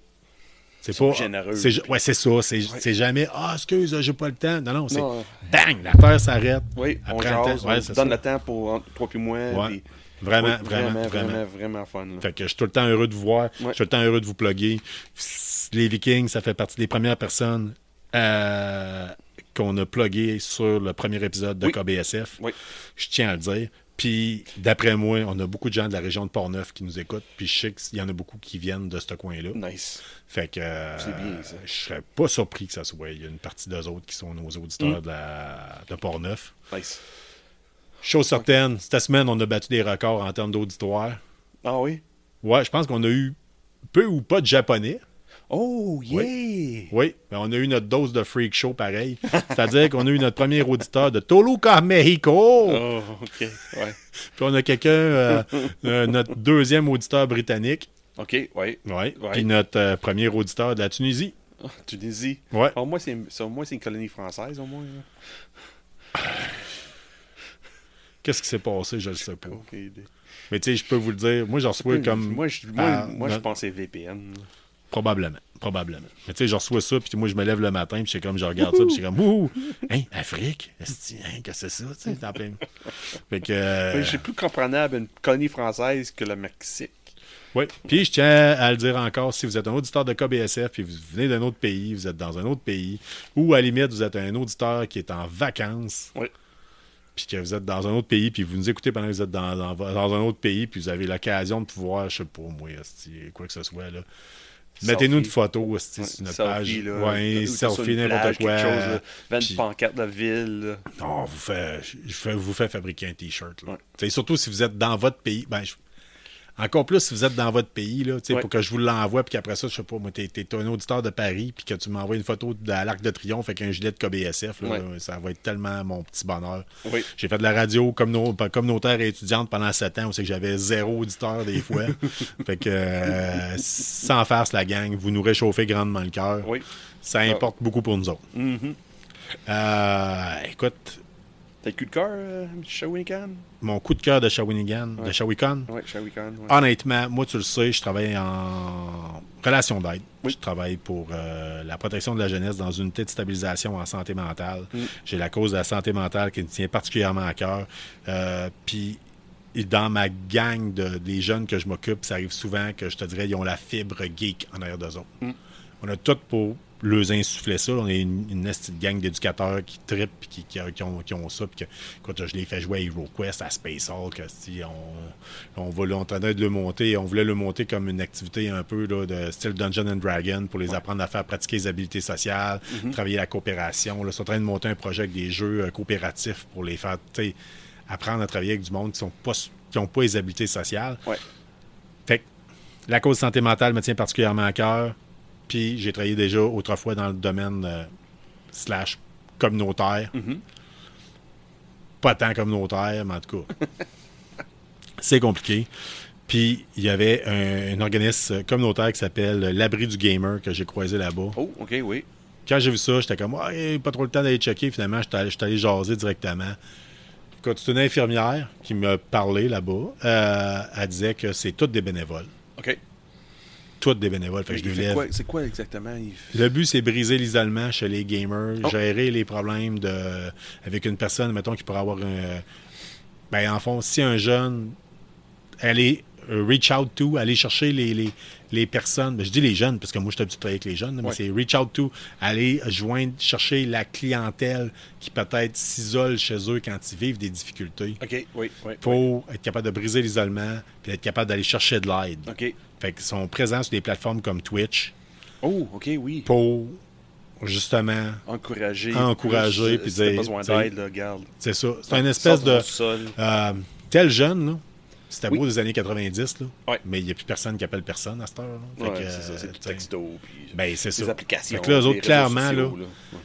c'est pas... généreux. C'est ça. C'est jamais « Ah, excuse, j'ai pas le temps. » Non, c'est « Bang! La terre s'arrête. » Oui, après on donne le temps pour toi puis moi. Ouais. Puis... Vraiment fun. Là. Fait que je suis tout le temps heureux de vous voir. Je suis tout le temps heureux de vous plugger. Les Vikings, ça fait partie des premières personnes qu'on a plugué sur le premier épisode de KBSF. Oui. Je tiens à le dire. Puis, d'après moi, on a beaucoup de gens de la région de Portneuf qui nous écoutent. Puis, je sais qu'il y en a beaucoup qui viennent de ce coin-là. Nice. Fait que c'est bien, ça. Je serais pas surpris que ça soit. Il y a une partie d'eux autres qui sont nos auditeurs de Portneuf. Nice. Chose certaine, cette semaine, on a battu des records en termes d'auditoire. Ah oui? Ouais, je pense qu'on a eu peu ou pas de japonais. Oh, yeah! Oui, mais on a eu notre dose de freak show pareil. C'est-à-dire qu'on a eu notre premier auditeur de Toluca, Mexico. Oh, OK, ouais. Puis on a quelqu'un, notre deuxième auditeur britannique. OK, oui. Ouais. Puis notre premier auditeur de la Tunisie. Oh, Tunisie? Ouais. Au moins, c'est une colonie française, au moins. Qu'est-ce qui s'est passé? Je ne sais pas. Aucune idée. Mais tu sais, je peux vous le dire, moi, j'en reçois comme... Moi, je pensais VPN. Probablement. Mais tu sais, je reçois ça, puis moi, je me lève le matin, puis je regarde ça, puis je suis comme, ouh, hein, Afrique? Qu'est-ce que c'est ça? Tu sais, en plein... Fait que... C'est plus comprenable une colonie française que le Mexique. Oui, puis je tiens à le dire encore, si vous êtes un auditeur de KBSF, puis vous venez d'un autre pays, vous êtes dans un autre pays, ou à la limite, vous êtes un auditeur qui est en vacances, puis que vous êtes dans un autre pays, puis vous nous écoutez pendant que vous êtes dans un autre pays, puis vous avez l'occasion de pouvoir, je sais pas, moi, quoi que ce soit, là. Mettez-nous une photo sur notre page. Oui, selfie, n'importe quoi. Une pancarte de la ville. Là. Non, vous faites fabriquer un T-shirt. Surtout si vous êtes dans votre pays. Encore plus si vous êtes dans votre pays, là, Ouais. pour que je vous l'envoie, puis qu'après ça, je sais pas, moi, t'es un auditeur de Paris, puis que tu m'envoies une photo de l'Arc de Triomphe avec un gilet de KBSF, là, Ouais. là, ça va être tellement mon petit bonheur. Oui. J'ai fait de la radio communautaire et étudiante pendant 7 ans, où c'est que j'avais 0 auditeur des fois. Fait que, sans farce, la gang, vous nous réchauffez grandement le cœur. Oui. Ça importe beaucoup pour nous autres. Mhm. Écoute, T'as le coup de cœur, Shawinigan? mon coup de cœur de Shawinigan, de Shawinigan, Oui, Shawinigan. Ouais. honnêtement, moi, tu le sais, je travaille en relation d'aide. Oui. Je travaille pour la protection de la jeunesse dans une unité de stabilisation en santé mentale. J'ai la cause de la santé mentale qui me tient particulièrement à cœur. Puis, dans ma gang des jeunes que je m'occupe, ça arrive souvent que je te dirais, ils ont la fibre geek en arrière d'eux autres. On a tout pour leur insuffler ça. On est une petite gang d'éducateurs qui trippent et qui ont ça. Puis que, écoute, je les fais jouer à HeroQuest, à Space Hulk. Si on va là, on est en train de le monter. On voulait le monter comme une activité un peu là, de style Dungeon and Dragon pour les apprendre à faire pratiquer les habiletés sociales, travailler la coopération. Là, ils sont en train de monter un projet avec des jeux coopératifs pour les faire apprendre à travailler avec du monde qui n'ont pas les habiletés sociales. Ouais. Fait que la cause de santé mentale me tient particulièrement à cœur. Puis j'ai travaillé déjà autrefois dans le domaine / communautaire. Pas tant communautaire, mais en tout cas, c'est compliqué. Puis il y avait un organisme communautaire qui s'appelle l'Abri du Gamer que j'ai croisé là-bas. Oh, OK, oui. Quand j'ai vu ça, j'étais comme, pas trop le temps d'aller checker. Finalement, j'étais allé jaser directement. Écoute, c'est une infirmière qui m'a parlé là-bas. Elle disait que c'est toutes des bénévoles. OK. Toutes des bénévoles. Fait que je Il lui fait lève. quoi? C'est quoi exactement? Le but, c'est briser l'isolement chez les gamers, Oh. gérer les problèmes avec une personne, mettons, qui pourrait avoir un. Ben, en fond, si un jeune, aller reach out to, aller chercher les personnes. Ben, je dis les jeunes, parce que moi, je suis habitué de travailler avec les jeunes, mais Ouais. c'est reach out to, aller chercher la clientèle qui peut-être s'isole chez eux quand ils vivent des difficultés. OK, oui, oui. Pour être capable de briser l'isolement, puis être capable d'aller chercher de l'aide. OK. Fait qu'ils sont présents sur des plateformes comme Twitch Oh, OK, oui. pour justement, Encourager. Encourager, puis si t'as dire, besoin t'sais, d'aide, là, garde. c'est ça. C'est une espèce de. Sol. Tel jeune, là, c'était Oui. beau des années 90, là, Ouais. mais il n'y a plus personne qui appelle personne à cette heure. Là. Fait Ouais, que, c'est ça, c'est du t'sais, texto. Puis Ben, c'est ça. les applications. Fait que là, eux autres, les clairement, réseaux sociaux, là, Ouais.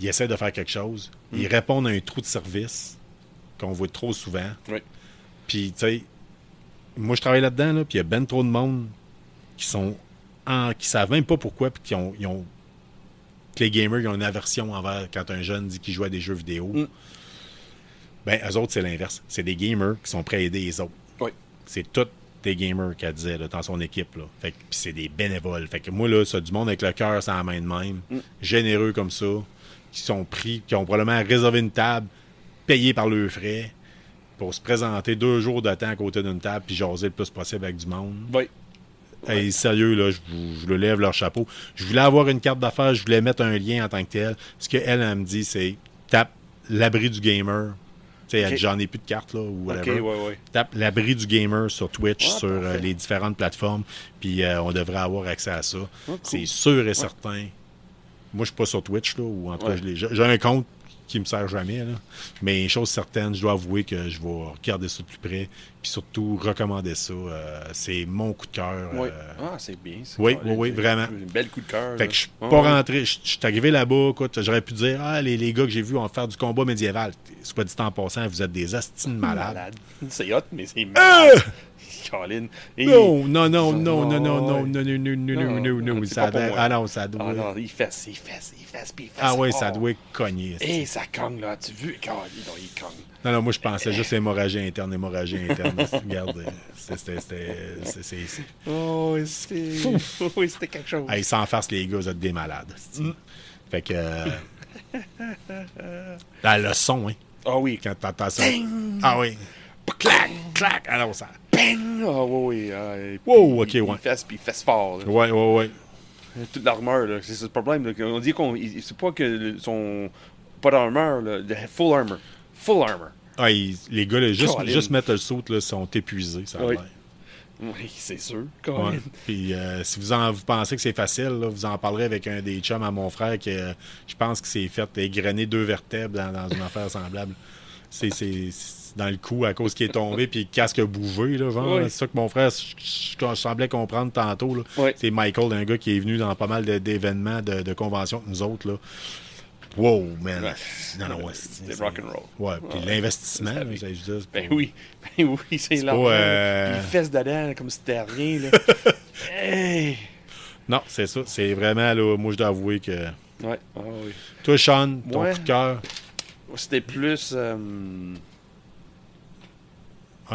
ils essaient de faire quelque chose. Ils répondent à un trou de service qu'on voit trop souvent. Ouais. Puis, tu sais, moi, je travaille là-dedans, là, puis il y a ben trop de monde qui savent même pas pourquoi, puis que les gamers ils ont une aversion envers quand un jeune dit qu'il joue à des jeux vidéo. Ben, eux autres, c'est l'inverse. C'est des gamers qui sont prêts à aider les autres. Oui. C'est tous des gamers qu'elle disait là, dans son équipe. Là. Fait que, puis c'est des bénévoles. Fait que moi, là, c'est du monde avec le cœur sur la main de même, généreux comme ça, qui sont pris, qui ont probablement réservé une table, payée par leurs frais, pour se présenter 2 jours de temps à côté d'une table, puis jaser le plus possible avec du monde. Oui. Hey, sérieux, là, je le lève leur chapeau. Je voulais avoir une carte d'affaires, je voulais mettre un lien en tant que tel. Ce qu'elle elle me dit, c'est tape l'abri du gamer. Tu sais, elle dit, j'en ai plus de cartes, là, ou whatever. OK, oui. Tape l'abri du gamer sur Twitch, Ah, sur parfait. les différentes plateformes, puis on devrait avoir accès à ça. cool. C'est sûr et certain. Moi, je suis pas sur Twitch, là, ou en tout cas, Ouais. j'ai un compte qui me sert jamais, là. Mais chose certaine, je dois avouer que je vais regarder ça de plus près, puis surtout recommander ça. C'est mon coup de cœur. Oui. Ah, c'est bien. c'est oui, carré, oui, c'est vraiment. Un bel coup de cœur. Fait là. que je suis Ah, pas ouais. rentré. Je suis arrivé là-bas, écoute, j'aurais pu dire, les gars que j'ai vus vont faire du combat médiéval. Soit dit en passant, vous êtes des astines malades. Malade. C'est hot, mais c'est malade. Colin. Et- Non. Ça ouais. avait- C'est pas pour moi. Ah non, ça doit. Ah non, il fesse, puis il fesse. Ah ouais, fort. ça doit cogner. Et ça cogne, là. Tu veux? Colin, non, il cogne. Non, moi je pensais juste hémorragie interne. Regarde, c'est. Oh, oui, c'était quelque chose. Hey, sans farce, les gars, vous êtes des malades. Fait que. Le son, hein. Ah oui. Quand t'entends ça. Ah oui. Clac, clac. Alors ça. Bang! Ah oui, oui. Wow, ok, ouais. Il fesse fort. Là. Ouais. Toute l'armure, là. C'est ça le problème. Là. On dit c'est pas que son. Pas d'armure, là. Full armor. Full armor. Ah, les gars, là, Colin. juste mettre le saut, là, sont épuisés, ça a Oui. l'air. Oui, c'est sûr. Ouais. Colin. Puis si vous pensez que c'est facile, là, vous en parlerez avec un des chums à mon frère qui, je pense qu'il s'est fait égrener 2 vertèbres dans une affaire semblable. c'est dans le cou à cause qu'il est tombé puis le casque a bouvé, là, genre. Oui. C'est ça que mon frère je semblais comprendre tantôt, là. Oui. C'est Michael, un gars qui est venu dans pas mal d'événements, de conventions que nous autres, là. Wow, man. Ouais. Non, C'était rock'n'roll. Ouais, puis Ouais. l'investissement, Ça, là, oui. je veux dire, c'est Ben pas- oui, ben oui, c'est l'argent. pas, là. Les fesses dedans, là, comme si c'était rien. Là. Hey! Non, c'est ça. C'est vraiment, là, moi, je dois avouer que... Ouais, ah oui. Toi, Sean, ton Ouais. coup de cœur, C'était plus.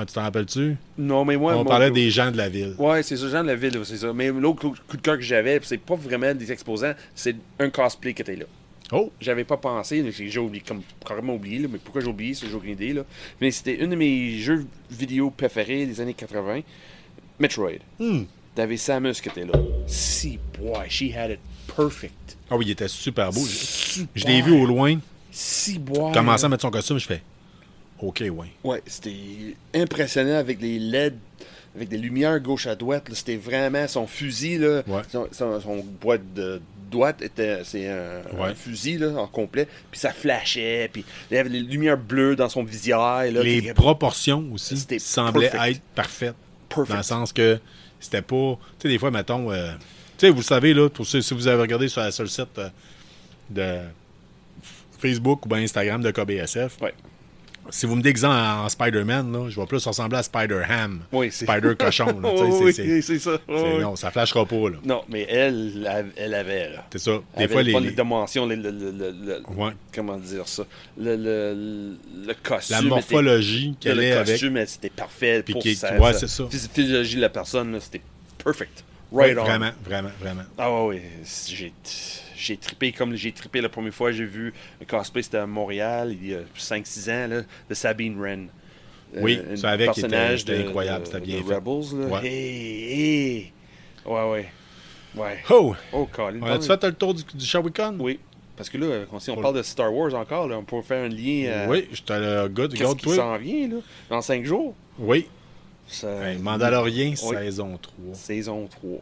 tu t'en rappelles-tu? Non, mais moi. On mon- parlait des gens de la ville. Ouais, c'est ça, Jean de la ville, c'est ça. Mais l'autre coup de cœur que j'avais, c'est pas vraiment des exposants, c'est un cosplay qui était là. Oh! J'avais pas pensé, j'ai oublié, comme carrément oublié, là, mais pourquoi j'ai oublié, c'est j'ai aucune idée. Là. Mais c'était une de mes jeux vidéo préférés des années 80, Metroid. Hmm. T'avais Samus qui était là. Si, boy, she had it perfect. Ah oui, il était super beau. Si, Je l'ai boy. vu au loin, Si, boy. commencer à mettre son costume, je fais OK, ouais. Ouais, c'était impressionnant avec les LED, avec des lumières gauche à droite. Là. C'était vraiment son fusil, là, Ouais. son boîte de droite, c'est Ouais. un fusil là, en complet. Puis ça flashait, puis il y avait les lumières bleues dans son visière. Là, Les puis- proportions aussi C'était semblaient perfect. être parfaites. Perfect. Dans le sens que c'était pas... Tu sais, des fois, mettons... tu sais, vous le savez, là, pour ceux, si vous avez regardé sur le site de Facebook ou bien Instagram de KBSF, Ouais. si vous me déguisez en Spider-Man, là, je vais plus ressembler à Spider-Ham. Oui, c'est- Spider-Cochon. Là, tu sais, Oh, oui, c'est- c'est ça. Oh, c'est- oui. non, ça flashera pas. Là. Non, mais elle avait, là. C'est ça. Elle Des fois, avait pas les... les dimensions, Ouais. comment dire ça, le costume. La morphologie était, qu'elle le est avec. costume, c'était parfait Puis pour qui- sa, ouais, sa c'est ça. physiologie de la personne, là, c'était perfect. Ouais, Right on. vraiment, vraiment, vraiment. Ah ouais, ouais. J'ai trippé comme j'ai trippé la première fois. J'ai vu un cosplay, c'était à Montréal, il y a 5-6 ans, là, de Sabine Wren. Oui, un ça avec, personnage c'était incroyable, c'était bien de fait. Rebels, là. Ouais. Hey. Ouais. Oh! Oh, Colin. On a-tu fait le tour du Shawicon? Oui. Parce que là, si on parle de Star Wars encore, là, on peut faire un lien à Oui, je te le qu'est-ce qui garde-toi. s'en vient, là, dans 5 jours. Oui. Ça- Hey, Mandalorian, Oui. saison 3. Saison 3.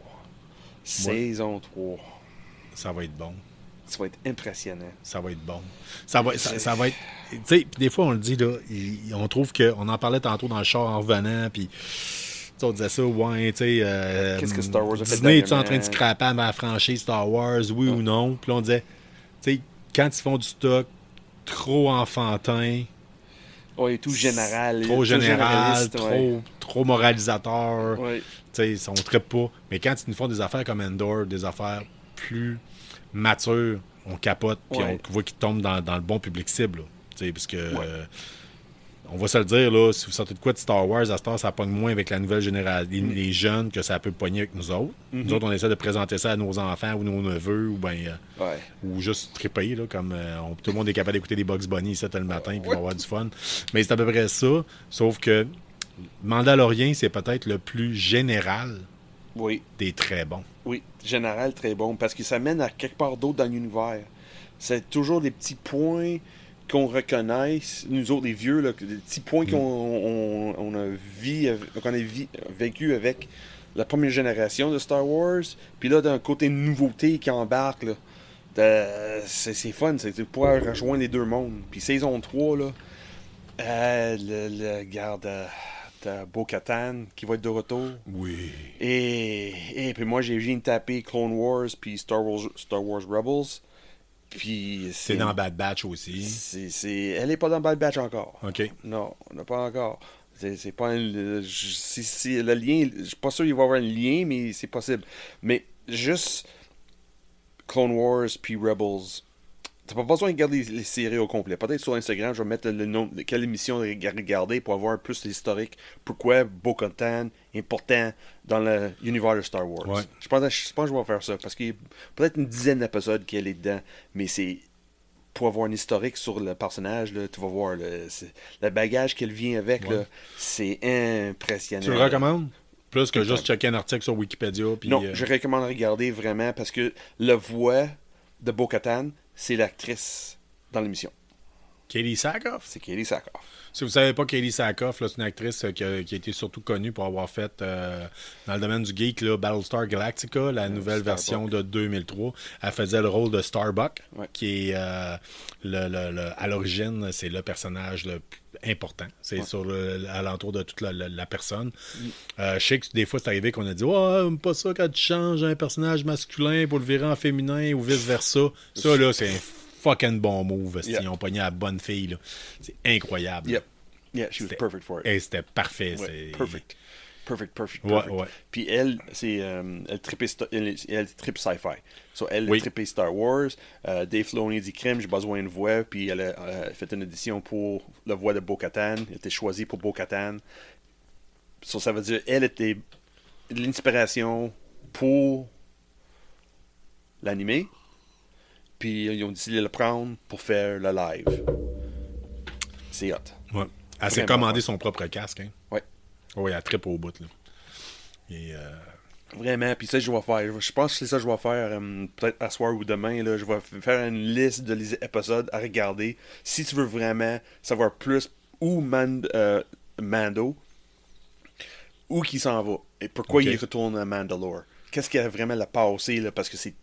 Saison 3. Ça va être bon. Ça va être impressionnant. Ça va être bon. Ça va être... Tu sais, puis des fois, on le dit, là, on trouve que... On en parlait tantôt dans le char en revenant, puis... tu sais, on disait ça, ouais, tu sais... Qu'est-ce que Star Wars a fait Disney, es-tu en dernièrement? train de scraper à ma franchise Star Wars, oui ou non? Puis là, on disait, tu sais, quand ils font du stock trop enfantin, Ouais, tout général. trop tout général, généraliste, ouais. trop moralisateur, Ouais. tu sais, on ne traite pas. Mais quand ils nous font des affaires comme Endor, des affaires plus matures, on capote, puis Ouais. on voit qu'ils tombent dans le bon public cible. Là. Tu sais, parce que, on va se le dire, là, si vous sortez de quoi de Star Wars, à Star, ça pogne moins avec la nouvelle génération, les jeunes, que ça peut pogner avec nous autres. Nous autres, on essaie de présenter ça à nos enfants ou nos neveux, ou ben, Ouais. ou juste triper, là, comme tout le monde est capable d'écouter des Bugs Bunny ça le matin, puis on va avoir du fun. Mais c'est à peu près ça, sauf que Mandalorian, c'est peut-être le plus général Oui. des très bons. Oui. Général, très bon. Parce que ça mène à quelque part d'autre dans l'univers. C'est toujours des petits points qu'on reconnaisse, nous autres, les vieux, là, des petits points qu'on a vécu avec la première génération de Star Wars. Puis là, d'un côté nouveauté qui embarque, là, c'est fun, c'est de pouvoir rejoindre les deux mondes. Puis saison 3, là, le garde de Bo-Katan qui va être de retour. Oui. Et puis moi, j'ai viens de taper Clone Wars puis Star Wars Rebels. Puis C'est dans Bad Batch aussi. elle est pas dans Bad Batch encore. OK. Non, on n'a pas encore. C'est pas si le lien, je suis pas sûr qu'il va y avoir un lien, mais c'est possible. Mais juste Clone Wars puis Rebels. T'as pas besoin de regarder les séries au complet. Peut-être sur Instagram, je vais mettre le nom de quelle émission regarder pour avoir plus l'historique. Pourquoi Bo-Katan est important dans l'univers de Star Wars. Ouais. Je pense que je vais faire ça. Parce qu'il y a peut-être une dizaine d'épisodes qu'elle est dedans. Mais c'est pour avoir un historique sur le personnage, là, tu vas voir le bagage qu'elle vient avec. Ouais. Là, c'est impressionnant. Tu le recommandes? Plus que juste checker un article sur Wikipédia. Puis, Non, je recommande de regarder vraiment parce que la voix de Bo-Katan, c'est l'actrice dans l'émission. Katie Sackhoff? C'est Katie Sackhoff. Si vous ne savez pas, Katie Sackhoff, là, c'est une actrice qui a été surtout connue pour avoir fait, dans le domaine du geek, là, Battlestar Galactica, la nouvelle version de 2003. Elle faisait le rôle de Starbuck, qui est, à l'origine, c'est le personnage le plus important. C'est alentour de toute la personne. Je sais que des fois, c'est arrivé qu'on a dit « Oh, aime pas ça quand tu changes un personnage masculin pour le virer en féminin ou vice-versa. » Ça, là, c'est un fucking bon move. Ils ont pogné la bonne fille. Là. C'est incroyable. Yep. Yeah, she was perfect for it. Et c'était parfait. Ouais, perfect. Perfect. Ouais. Puis elle, c'est elle trippe sci-fi. So elle a trippé Star Wars. Dave Filoni dit crème, j'ai besoin de voix. Puis elle a fait une édition pour la voix de Bo-Katan. Elle était choisie pour Bo-Katan. So ça veut dire elle était l'inspiration pour l'animé. Puis ils ont décidé de le prendre pour faire le live. C'est hot. Ouais. Elle s'est commandé son propre casque. Hein? Ouais. Oui, elle trippe au bout. Là. Et, Vraiment, puis ça, je vais faire. Je pense que c'est ça que je vais faire peut-être à soir ou demain. Là, je vais faire une liste de les épisodes à regarder. Si tu veux vraiment savoir plus où Mando, où qui s'en va et pourquoi il retourne à Mandalore. Qu'est-ce qu'il a vraiment le passé, là, parce que c'est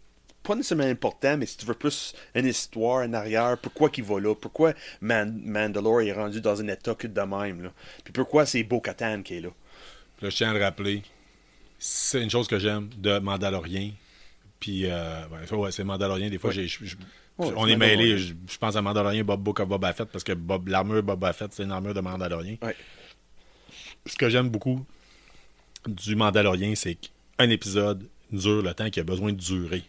pas nécessairement important, mais si tu veux plus une histoire en arrière, pourquoi qu'il va là, pourquoi Mandalore est rendu dans un état que de même, là. Puis pourquoi c'est Bo-Katan qui est là. Là, je tiens à le rappeler, c'est une chose que j'aime de Mandalorian. Puis, c'est Mandalorian. Des fois, on est mêlés. Je pense à Mandalorian, Book of Boba Fett, parce que l'armure Boba Fett, c'est une armure de Mandalorian. Ouais. Ce que j'aime beaucoup du Mandalorian, c'est qu'un épisode dure le temps qu'il a besoin de durer.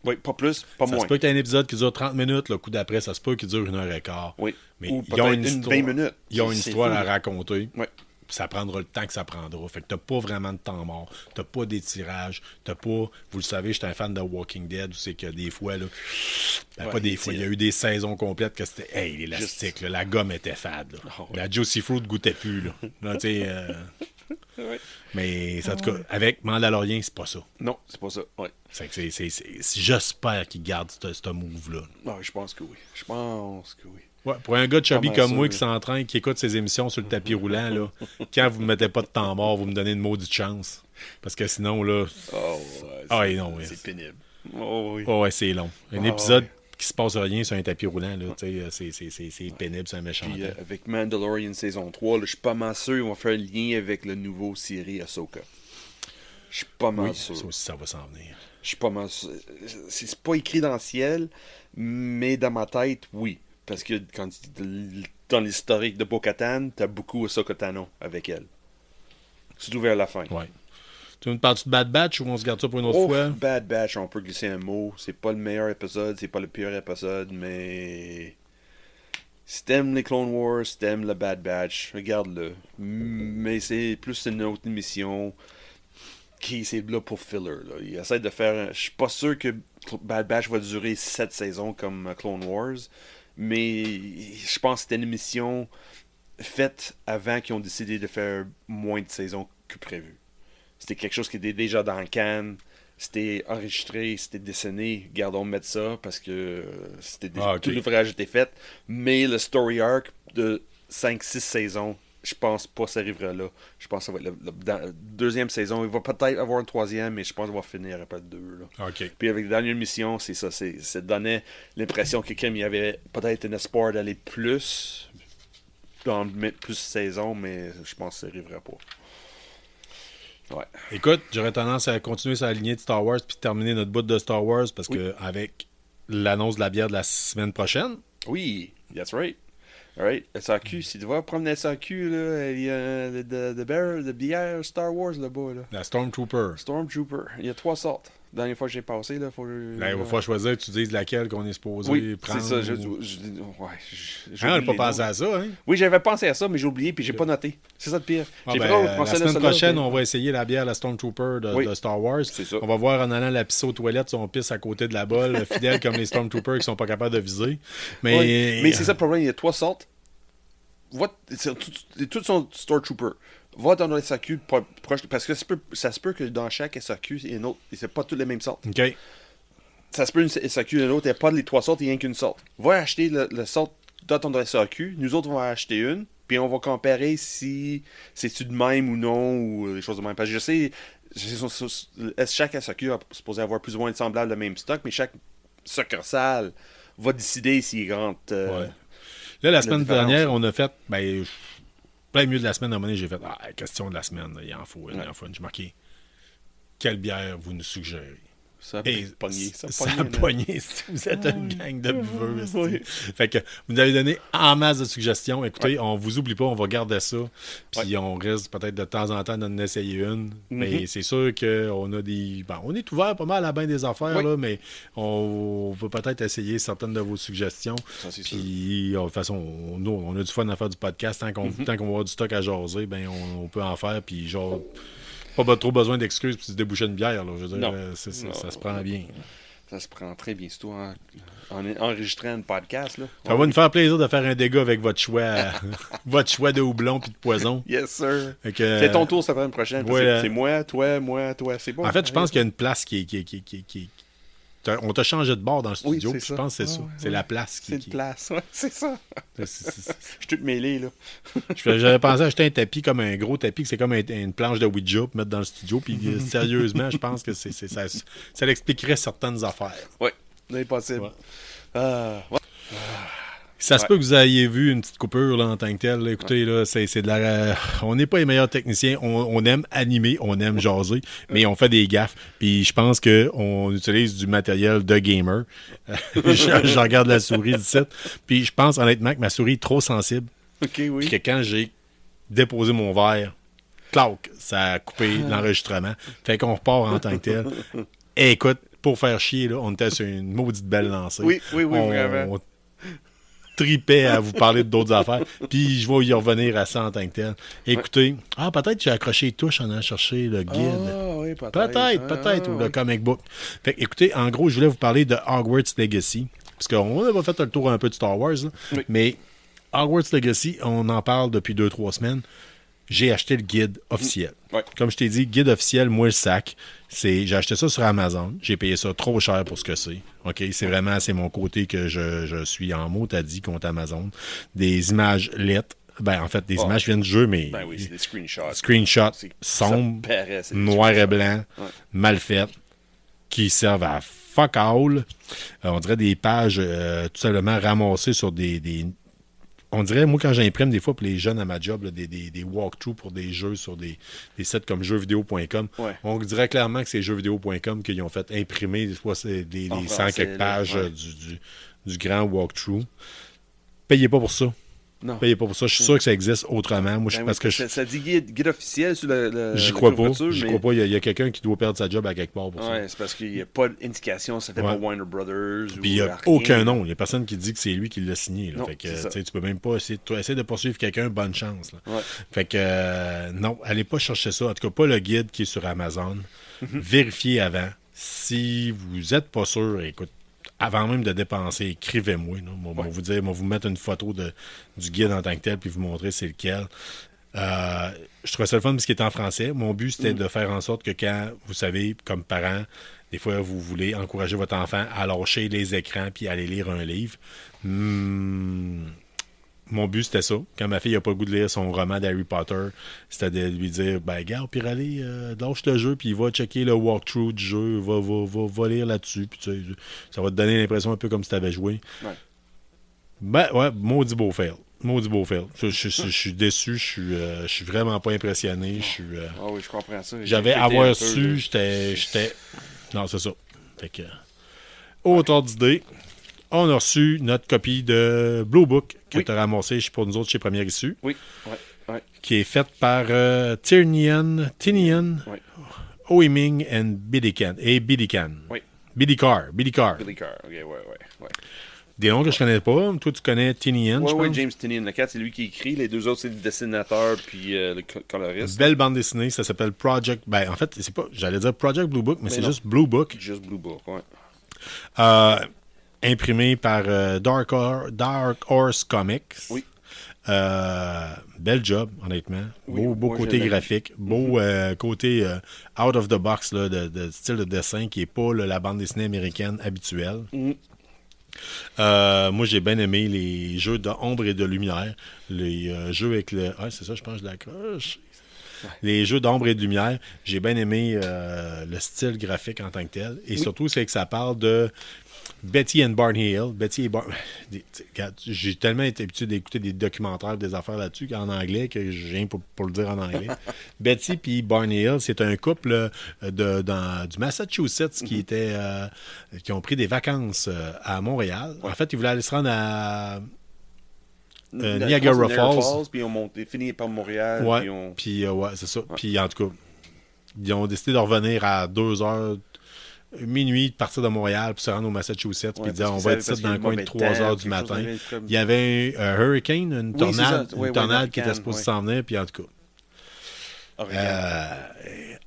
Oui, pas plus, pas moins. Ça se peut qu'il y ait un épisode qui dure 30 minutes, le coup d'après, ça se peut qu'il dure 1h15. Oui. Mais ou ils ont une 20 minutes. Ils ont une histoire à raconter. Oui. Ça prendra le temps que ça prendra. Fait que t'as pas vraiment de temps mort. T'as pas d'étirage. T'as pas... Vous le savez, j'étais un fan de Walking Dead, où c'est que des fois, là... pas des fois. Il y a eu des saisons complètes que c'était... Hey, l'élastique, là, la gomme était fade. Là. La Juicy Fruit goûtait plus, là. Là, tu sais... Mais, en tout cas, avec Mandalorian, c'est pas ça. Non, c'est pas ça. Ouais. J'espère qu'il garde ce move-là. Ah, je pense que oui. Ouais, pour un gars de chubby comme moi qui s'entraîne, qui écoute ses émissions sur le tapis roulant, là, quand vous ne mettez pas de temps mort, vous me donnez une maudite chance. Parce que sinon, là... c'est pénible. Oh, oui. Ouais, c'est long. Un épisode qui se passe rien sur un tapis roulant, là, c'est pénible, c'est un méchant. Puis avec Mandalorian saison 3, là, je suis pas mal sûr qu'ils vont faire un lien avec le nouveau série Ahsoka. Je suis pas mal sûr. Ça aussi, ça va s'en venir. Je suis pas mal sûr. C'est pas écrit dans le ciel, mais dans ma tête, oui. Parce que dans l'historique de Bo-Katan, t'as beaucoup Ahsoka Tano avec elle. Surtout vers la fin. Ouais. Tu veux me parler de Bad Batch ou on se garde ça pour une autre fois? Bad Batch, on peut glisser un mot. C'est pas le meilleur épisode, c'est pas le pire épisode, mais... Si t'aimes les Clone Wars, si t'aimes le Bad Batch, regarde-le. Mais c'est plus une autre émission qui c'est là pour filler. Là. Il essaie de faire... Je suis pas sûr que Bad Batch va durer 7 saisons comme Clone Wars, mais je pense que c'était une émission faite avant qu'ils ont décidé de faire moins de saisons que prévu. C'était quelque chose qui était déjà dans le can. C'était enregistré, c'était dessiné. Gardons mettre ça parce que tout l'ouvrage était fait. Mais le story arc de 5-6 saisons, je pense pas que ça arrivera là. Je pense que ça va être la deuxième saison. Il va peut-être avoir une troisième, mais je pense qu'il va finir après le 2. Là. Okay. Puis avec la dernière mission, c'est ça. Ça donnait l'impression que Kim, il y avait peut-être un espoir d'aller plus, dans mettre plus de saisons, mais je pense que ça n'arrivera pas. Ouais. Écoute, j'aurais tendance à continuer sur la lignée de Star Wars puis terminer notre bout de Star Wars parce que avec l'annonce de la bière de la semaine prochaine. Oui, that's right. All right. SAQ, si tu vas prendre la SAQ, là, il y a de bière Star Wars là-bas. Là. La Stormtrooper. Il y a 3 sortes. La dernière fois que j'ai passé, là, il va falloir choisir, tu dises laquelle qu'on est supposé prendre. C'est ça. On n'a pas pensé à ça, hein? Oui, j'avais pensé à ça, mais j'ai oublié puis j'ai pas noté. C'est ça le pire. La semaine prochaine, on va essayer la bière, la Stormtrooper de Star Wars. C'est ça. On va voir en allant la pisser aux toilettes son pisse à côté de la bolle, fidèle comme les Stormtroopers qui sont pas capables de viser. Mais c'est ça le problème, il y a 3 sortes. Toutes sont Stormtroopers. Va dans le SAQ proche, parce que ça se peut que dans chaque SAQ, il y a une autre. C'est pas toutes les mêmes sortes. OK. Ça se peut une SAQ et une autre, il n'y a pas les 3 sortes, il n'y a qu'une sorte. Va acheter le sorte dans ton SAQ, nous autres, on va acheter une, puis on va comparer si c'est-tu de même ou non, ou des choses de même. Parce que chaque SAQ est supposé avoir plus ou moins de semblable de même stock, mais chaque succursale va décider s'il rentre. Ouais. Là, la semaine différence. dernière, on a fait, plein milieu de la semaine, à un moment donné, j'ai fait, question de la semaine, là, il en faut une, il en faut une. J'ai marqué, quelle bière vous nous suggérez? Ça a Et pogné. ça a pogné si vous êtes une gang de buveux. Oui. Fait que vous nous avez donné en masse de suggestions. Écoutez, on vous oublie pas, on va garder ça. Puis on risque peut-être de temps en temps d'en essayer une. Mais c'est sûr qu'on a des. Bon, on est ouvert pas mal à bien des affaires, là, mais on peut peut-être essayer certaines de vos suggestions. Ça, c'est sûr. Puis, de toute façon, on a du fun à faire du podcast. Tant qu'on va avoir du stock à jaser, ben, on peut en faire. Puis, genre. Pas trop besoin d'excuses pour se déboucher une bière. Là. Je veux dire, ça se prend bien. Ça se prend très bien, surtout en enregistrant un podcast. Là. Ça va nous faire plaisir de faire un dégât avec votre choix de houblon puis de poison. Yes, sir. C'est ton tour cette semaine prochaine. Ouais, c'est moi, toi. C'est bon. En fait, je pense qu'il y a une place qui on t'a changé de bord dans le studio. Oui, Je pense que c'est ça. C'est la place qui. C'est une place, ouais, c'est ça. Je suis tout mêlé, là. J'avais pensé acheter un tapis comme un gros tapis, que c'est comme une planche de Ouija pour mettre dans le studio. Puis sérieusement, je pense que ça l'expliquerait certaines affaires. Oui, c'est possible. Ouais. Ça se peut que vous ayez vu une petite coupure là, en tant que telle. Là. Écoutez, là, c'est de la. On n'est pas les meilleurs techniciens. On aime animer, on aime jaser, mais on fait des gaffes. Puis je pense qu'on utilise du matériel de gamer. je regarde la souris d'ici. Puis je pense honnêtement que ma souris est trop sensible. OK, oui. Que quand j'ai déposé mon verre, clac, ça a coupé l'enregistrement. Fait qu'on repart en tant que tel. Et écoute, pour faire chier, là, on était sur une maudite belle lancée. Oui, vraiment. On tripait à vous parler d'autres affaires. Puis je vais y revenir à ça en tant que tel. Écoutez, peut-être j'ai accroché les touches en allant chercher le guide. Oui, peut-être. Ou le comic book. Fait que, écoutez, en gros, je voulais vous parler de Hogwarts Legacy. Parce qu'on a fait le tour un peu de Star Wars. Là, mais Hogwarts Legacy, on en parle depuis 2-3 semaines. J'ai acheté le guide officiel. Ouais. Comme je t'ai dit, guide officiel, moi le sac. J'ai acheté ça sur Amazon. J'ai payé ça trop cher pour ce que c'est. OK? C'est mon côté que je suis en mot, t'as dit, contre Amazon. Des images lettres. Ben, en fait, des images viennent du jeu, mais. Ben oui, c'est des screenshots. Screenshots sombres, noir et blanc, mal faites, qui servent à fuck all. On dirait des pages tout simplement ramassées sur des on dirait, moi, quand j'imprime des fois pour les jeunes à ma job, là, des walkthroughs pour des jeux sur des sites comme jeuxvideo.com, on dirait clairement que c'est jeuxvideo.com qu'ils ont fait imprimer des 100 quelques pages du grand walkthrough. Payez pas pour ça. Non. Payez pas pour ça. Je suis sûr que ça existe autrement. Moi, parce que ça dit guide officiel sur le. J'y crois pas. J'y crois pas. Il y a quelqu'un qui doit perdre sa job à quelque part pour ça. Ouais, c'est parce qu'il n'y a pas d'indication, ça fait pas Warner Brothers. Puis il n'y a aucun nom. Il n'y a personne qui dit que c'est lui qui l'a signé. Là. Non, fait que tu peux même pas essayer de poursuivre quelqu'un, bonne chance. Là. Ouais. Fait que non, allez pas chercher ça. En tout cas, pas le guide qui est sur Amazon. Vérifiez avant. Si vous êtes pas sûr, écoute. Avant même de dépenser, écrivez-moi. Moi, vous mettre une photo du guide en tant que tel puis vous montrer c'est lequel. Je trouvais ça le fun parce qu'il est en français. Mon but, c'était de faire en sorte que quand, vous savez, comme parent, des fois, vous voulez encourager votre enfant à lâcher les écrans puis aller lire un livre. Mon but, c'était ça. Quand ma fille n'a pas le goût de lire son roman d'Harry Potter, c'était de lui dire, ben, gars, puis allez, lâche le jeu, puis il va checker le walkthrough du jeu, va lire là-dessus, puis tu sais, ça va te donner l'impression un peu comme si tu avais joué. Ouais. Ben, ouais, maudit beau fail. Je suis déçu, je suis vraiment pas impressionné. Oui, je comprends ça. J'avais avoir su, j'étais. Non, c'est ça. Fait que. Autre d'idée. On a reçu notre copie de Blue Book que tu as ramassé pour nous autres chez Première Issue. Oui, qui est faite par Tinian, Oiming et Bidican. Oui. Bidikar, ok, ouais. Des noms que je connais pas. Toi, tu connais Tinian, je pense. Oui, James Tinian. Le 4, c'est lui qui écrit. Les deux autres, c'est le dessinateur puis le coloriste. Belle bande dessinée. Ça s'appelle Project... Ben, en fait, c'est pas... J'allais dire Project Blue Book, mais c'est juste Blue Book. Juste Blue Book, ouais. Imprimé par Dark Horse Comics. Oui. Bel job, honnêtement. Oui, beau côté graphique. Beau côté out of the box là, de style de dessin qui n'est pas la bande dessinée américaine habituelle. Moi, j'ai bien aimé les jeux d'ombre et de lumière. Les jeux avec le... Ah, c'est ça, je pense que je l'accroche. Les jeux d'ombre et de lumière, j'ai bien aimé le style graphique en tant que tel. Et surtout, c'est que ça parle de Betty and Barney Hill. Betty et Regarde, j'ai tellement été habitué d'écouter des documentaires, des affaires là-dessus en anglais que j'ai rien pour le dire en anglais. Betty et Barney Hill, c'est un couple du Massachusetts qui ont pris des vacances à Montréal. En fait, ils voulaient aller se rendre à Niagara Falls. Puis on fini par Montréal. Ouais, puis c'est ça. Ouais. Puis en tout cas, ils ont décidé de revenir à 2h, minuit, de partir de Montréal, puis se rendre au Massachusetts, puis dire on va être ici dans le coin de 3h du matin. Il y avait un hurricane, une tornade qui était supposée s'en venir, puis en tout cas.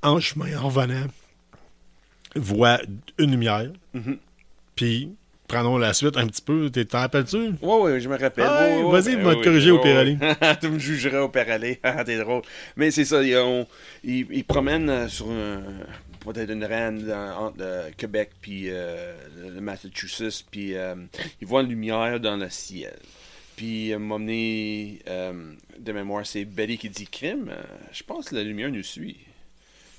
En chemin, en revenant, voit une lumière, puis prenons la suite un petit peu. T'en rappelles-tu? Oui, je me rappelle. Vas-y, va te corriger au pire aller. Tu me jugerais au pire aller. T'es drôle. Mais c'est ça, ils promènent sur peut-être une rande entre Québec puis le Massachusetts, puis ils voient une lumière dans le ciel. Puis, à un moment donné, de mémoire, c'est Betty qui dit « Crime, je pense que la lumière nous suit. »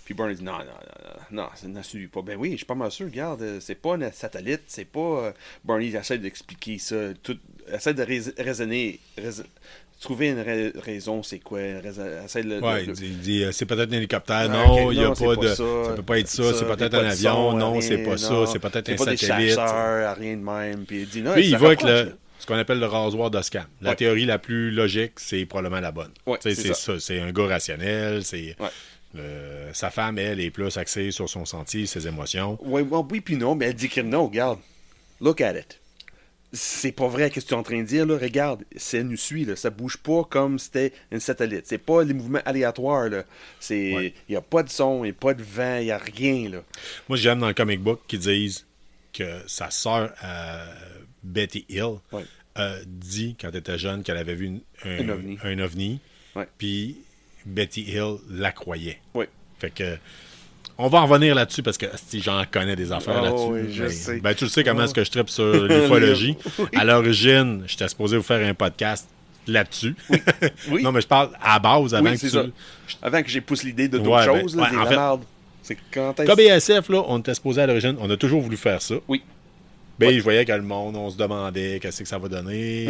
Puis Barney dit non, ça ne suit pas. Ben oui, je suis pas mal sûr, regarde, c'est pas un satellite, c'est pas. Barney essaie d'expliquer ça, essaie de raisonner, trouver une raison, c'est quoi. Il dit c'est peut-être un hélicoptère, non, il n'y a pas de. Ça peut pas être ça, c'est peut-être un avion, non, c'est pas ça, c'est peut-être un satellite. C'est pas des chasseurs, rien de même. Puis il dit non, lui, il va avec ce qu'on appelle le rasoir d'Oscam. La théorie la plus logique, c'est probablement la bonne. C'est ça. C'est un gars rationnel, c'est. Sa femme, elle, est plus axée sur son senti, ses émotions. Oui, puis non, mais elle dit que non, regarde. Look at it. C'est pas vrai ce que tu es en train de dire, là. Regarde, ça nous suit, là. Ça bouge pas comme c'était un satellite. C'est pas des mouvements aléatoires, là. Il n'y a pas de son, il n'y a pas de vent, il n'y a rien, là. Moi, j'aime dans le comic book qu'ils disent que sa sœur, Betty Hill, dit, quand elle était jeune, qu'elle avait vu un ovni. Puis Betty Hill la croyait. Oui. Fait que on va en revenir là-dessus parce que si j'en connais des affaires là-dessus. Oui, je sais. Ben, tu le sais comment est-ce que je trippe sur l'ufologie. À l'origine, j'étais supposé vous faire un podcast là-dessus. Oui. Non, mais je parle à base avant que ça. Avant que j'ai poussé l'idée de d'autres choses. Là, en fait, c'est quand KBSF, là, on était supposé à l'origine, on a toujours voulu faire ça. Oui. Ben, je voyais que le monde, on se demandait qu'est-ce que ça va donner.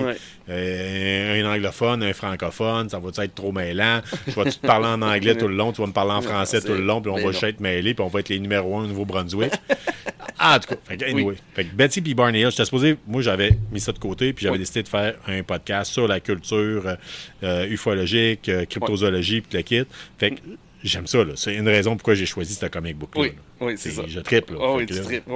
Un anglophone, un francophone, ça va être trop mêlant. Je vais te parler en anglais tout le long, tu vas me parler en français tout le long, puis on va juste être mêlés, puis on va être les numéros 1 au Nouveau-Brunswick. En tout cas, fait que Betty et Barney Hill, j'étais supposé, moi j'avais mis ça de côté, puis j'avais décidé de faire un podcast sur la culture ufologique, cryptozoologie, puis le kit. Fait que j'aime ça, là. C'est une raison pourquoi j'ai choisi ce comic book-là. Oui, c'est ça. Je trippe, là. Oui, tu trippes.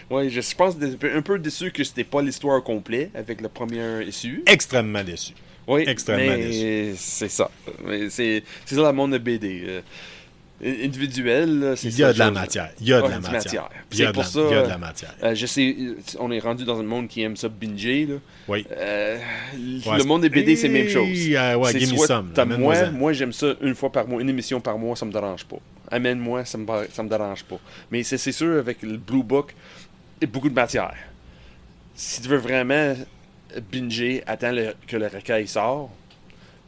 Oui, je pense un peu déçu que c'était pas l'histoire complète avec le premier issue. Extrêmement déçu. Oui, extrêmement déçu. C'est ça. C'est ça le monde de BD. Individuel, là, c'est il y a de la matière. Il y a de la matière. C'est pour ça. Il y a de la matière. Je sais, on est rendu dans un monde qui aime ça binger. Là. Oui. Le monde des BD, c'est la même chose. Give me some. Moi, j'aime ça une fois par mois, une émission par mois, ça me dérange pas. Amène-moi, ça me dérange pas. Mais c'est sûr, avec le Blue Book, il y a beaucoup de matière. Si tu veux vraiment binger, attends que le recueil sort.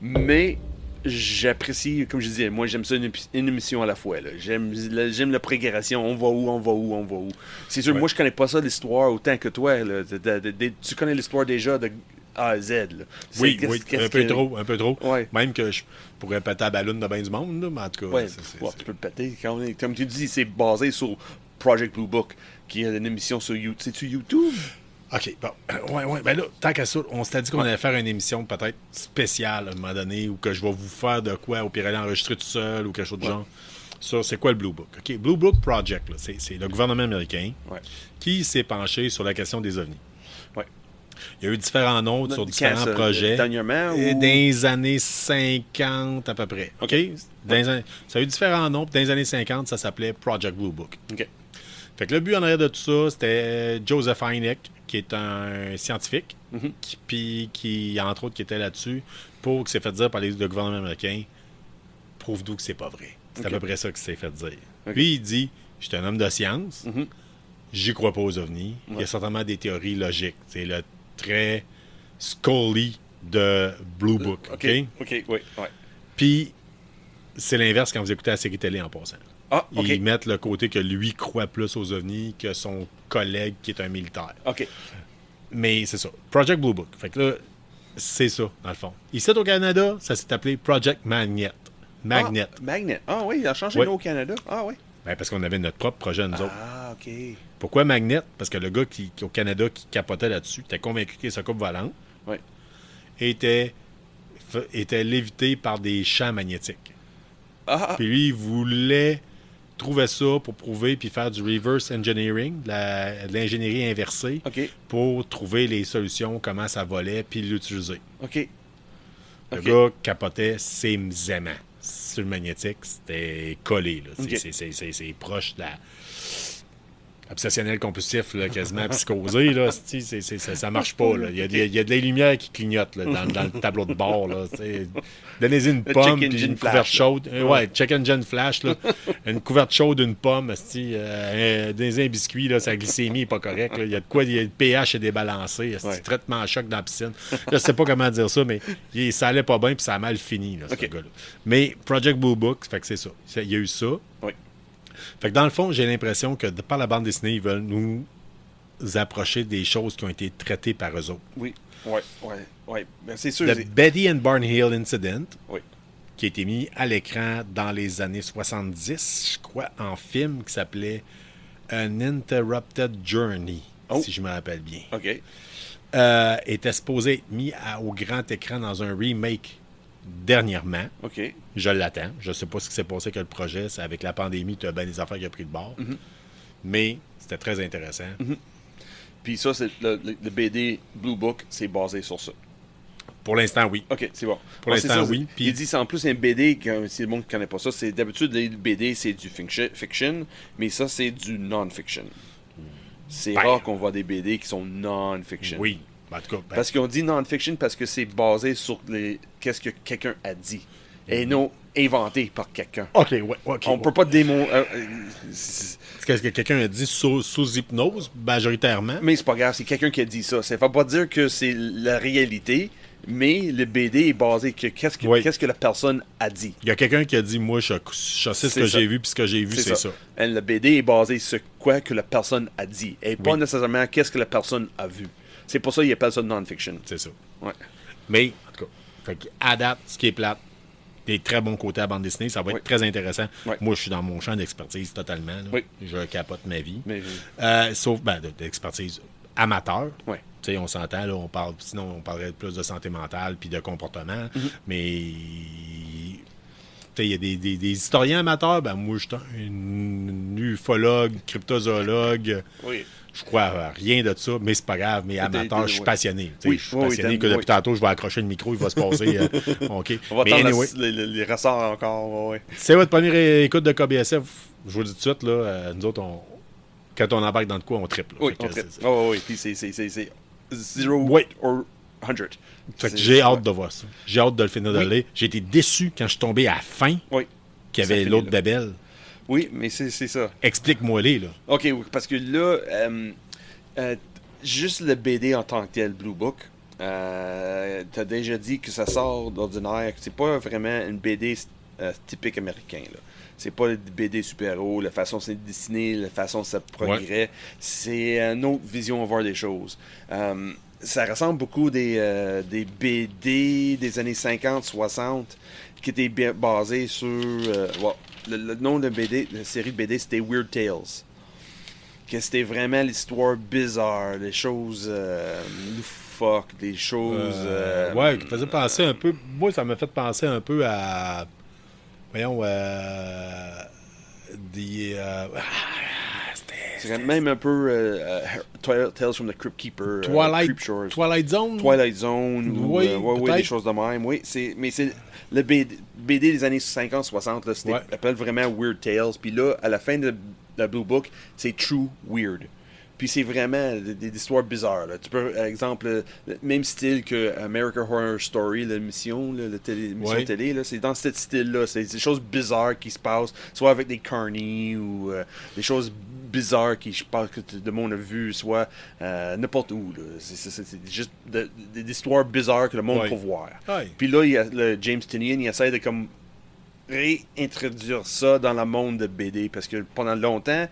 Mais j'apprécie, comme je disais, moi j'aime ça une émission à la fois. Là. J'aime la progression, on va où. C'est sûr, moi je connais pas ça l'histoire autant que toi. Là. Tu connais l'histoire déjà de A à Z. Là. Oui, un peu trop. Ouais. Même que je pourrais péter la ballonne de bien du monde, là, mais en tout cas. Tu peux le péter. Comme tu dis, c'est basé sur Project Blue Book, qui est une émission sur YouTube. C'est-tu YouTube? OK, bon. Ben là, tant qu'à ça, on s'était dit qu'on allait faire une émission peut-être spéciale à un moment donné, ou que je vais vous faire de quoi, au pire aller enregistrer tout seul, ou quelque chose de genre. Ça, c'est quoi le Blue Book? OK, Blue Book Project, là, c'est le gouvernement américain qui s'est penché sur la question des ovnis. Ouais. Il y a eu différents noms sur différents projets. Dernièrement? Dans les années 50 à peu près. OK? Ça a eu différents noms, puis dans les années 50, ça s'appelait Project Blue Book. OK. Fait que le but en arrière de tout ça, c'était Joseph Hynek, qui est un scientifique, qui, entre autres, qui était là-dessus, qui s'est fait dire par le gouvernement américain, prouve-nous que c'est pas vrai. C'est à peu près ça qu'il s'est fait dire. Puis il dit, je suis un homme de science, j'y crois pas aux ovnis. Il y Ouais. a certainement des théories logiques. C'est le trait Scully de Blue Book. OK, oui, ouais. Puis, c'est l'inverse quand vous écoutez la série télé en passant. Ah, OK. Ils mettent le côté que lui croit plus aux ovnis que son collègue qui est un militaire. OK. Mais c'est ça. Project Blue Book. Fait que là, c'est ça, dans le fond. Ici, au Canada, ça s'est appelé Project Magnet. Magnet. Ah, Magnet. Ah oui, il a changé Oui. le nom au Canada. Ah oui. Ben, parce qu'on avait notre propre projet, nous autres. Ah, OK. Pourquoi Magnet? Parce que le gars qui au Canada qui capotait là-dessus, était convaincu qu'il sa coupe volante, Oui. était lévité par des champs magnétiques. Ah, Puis lui, il voulait trouver ça pour prouver puis faire du reverse engineering, de l'ingénierie inversée, OK. pour trouver les solutions, comment ça volait, puis l'utiliser. OK. Le OK. gars capotait ses aimants. Sur le magnétique, c'était collé. Là. OK. C'est proche de la... Obsessionnel compulsif, là, quasiment psychosé, là, ça marche pas. Là. Il y a de la lumière qui clignote là, dans le tableau de bord. Là, donnez-y une Le pomme check puis engine une couverte flash, là. chaude. Ouais, check engine flash. Là. Une couverte chaude, une pomme. Un biscuit, là, sa glycémie n'est pas correcte. Là. Il y a de quoi, le pH est débalancé. Ouais. Traitement à choc dans la piscine. Je sais pas comment dire ça, mais ça allait pas bien puis ça a mal fini, là, ce OK. gars-là. Mais Project Blue Book, fait que c'est ça. Il y a eu ça. Oui. Fait que dans le fond, j'ai l'impression que par la bande dessinée, ils veulent nous approcher des choses qui ont été traitées par eux autres. Oui. Oui. Oui. Oui. Ben, c'est sûr. The Betty and Barnhill Incident, Oui. qui a été mis à l'écran dans les années 70, je crois, en film qui s'appelait An Interrupted Journey, Oh. si je me rappelle bien. OK. Était supposé être mis au grand écran dans un remake dernièrement. OK. Je l'attends. Je ne sais pas ce qui s'est passé avec le projet. C'est avec la pandémie, tu as bien des affaires qui ont pris de bord. Mais c'était très intéressant. Puis ça, c'est le BD Blue Book, c'est basé sur ça. Pour l'instant, oui. OK, c'est bon. Pour Ouais, c'est l'instant, ça, oui. Il dit c'est en plus un BD, si le monde ne connaît pas ça, c'est d'habitude les BD, c'est du fiction, mais ça, c'est du non-fiction. C'est Ben. rare qu'on voit des BD qui sont non-fiction. Oui. En tout cas, ben, Parce qu'on dit non-fiction parce que c'est basé sur qu'est-ce que quelqu'un a dit. Et non inventé par quelqu'un. OK, ouais, OK. On peut pas démontrer. Ce que quelqu'un a dit sous hypnose, majoritairement. Mais c'est pas grave, c'est quelqu'un qui a dit ça. Ça ne veut pas dire que c'est la réalité, mais le BD est basé que Oui. qu'est-ce que la personne a dit. Il y a quelqu'un qui a dit, moi, je sais ce C'est que ça. j'ai vu, puis ce que j'ai vu, c'est ça. Et le BD est basé sur quoi que la personne a dit, et pas Oui. nécessairement qu'est-ce que la personne a vu. C'est pour ça qu'il appelle ça non-fiction. C'est ça. Ouais. Mais, en tout cas, fait que, à date, ce qui est plate, des très bons côtés à bande dessinée, ça va Oui. être très intéressant. Oui. Moi, je suis dans mon champ d'expertise totalement. Là. Oui. Je capote ma vie. Mais Sauf d'expertise amateur. ouais. Tu sais, on s'entend, là, sinon on parlerait plus de santé mentale puis de comportement. Mm-hmm. Mais tu sais, il y a des historiens amateurs. Ben, moi, je suis un ufologue, cryptozoologue. Oui. Je crois à rien de ça, mais c'est pas grave. Mais amateur, je suis ouais. passionné. Tu sais, Oui, je suis oui, oui, passionné t'aimes- que depuis oui. tantôt, je vais accrocher le micro, il va se passer. OK. On va Mais attendre anyway, les ressorts encore. Ouais. c'est votre première écoute de KBSF. Je vous le dis tout de suite, là, nous autres, quand on embarque dans de quoi, on triple. Oui, on traite. Oui. Puis c'est 0 Oui. or 100. Fait que j'ai hâte de voir ça. J'ai hâte de le finir de Oui. le lire. J'ai été déçu quand je suis tombé à la fin Oui. qu'il y Ça avait finit l'autre là. Babel. Oui, mais c'est ça. Explique-moi-les, là. OK, oui, parce que là, juste le BD en tant que tel, Blue Book, t'as déjà dit que ça sort d'ordinaire, que c'est pas vraiment une BD typique américain, là. C'est pas le BD super-héros, la façon c'est dessiné, la façon ça progrès. C'est une autre vision à voir des choses. Ça ressemble beaucoup des BD des années 50-60 qui étaient basés sur... le nom de BD, la série de BD, c'était Weird Tales. Que c'était vraiment l'histoire bizarre, des choses loufoques, des choses... Ouais, qui faisait penser un peu... Moi, ça m'a fait penser un peu à... Voyons, c'est même un peu Tales from the Crypt Keeper, Creep Shores. Twilight Zone? Twilight Zone, ou Oui, ouais, peut-être. des choses de même. Oui, mais c'est le BD des années 50-60, là, c'était appelle vraiment Weird Tales. Puis là, à la fin de Blue Book, c'est True Weird. Puis c'est vraiment des histoires bizarres. Là. Tu peux, par exemple, le même style que American Horror Story, l'émission, l'émission télé, là, c'est dans ce style-là. C'est des choses bizarres qui se passent, soit avec des carnies ou des choses bizarres qui, je pense, que le monde a vu, soit n'importe où. Là. C'est juste des histoires bizarres que le monde peut voir. Puis là, il y a le James Tynion, il essaie de comme réintroduire ça dans le monde de BD parce que pendant longtemps,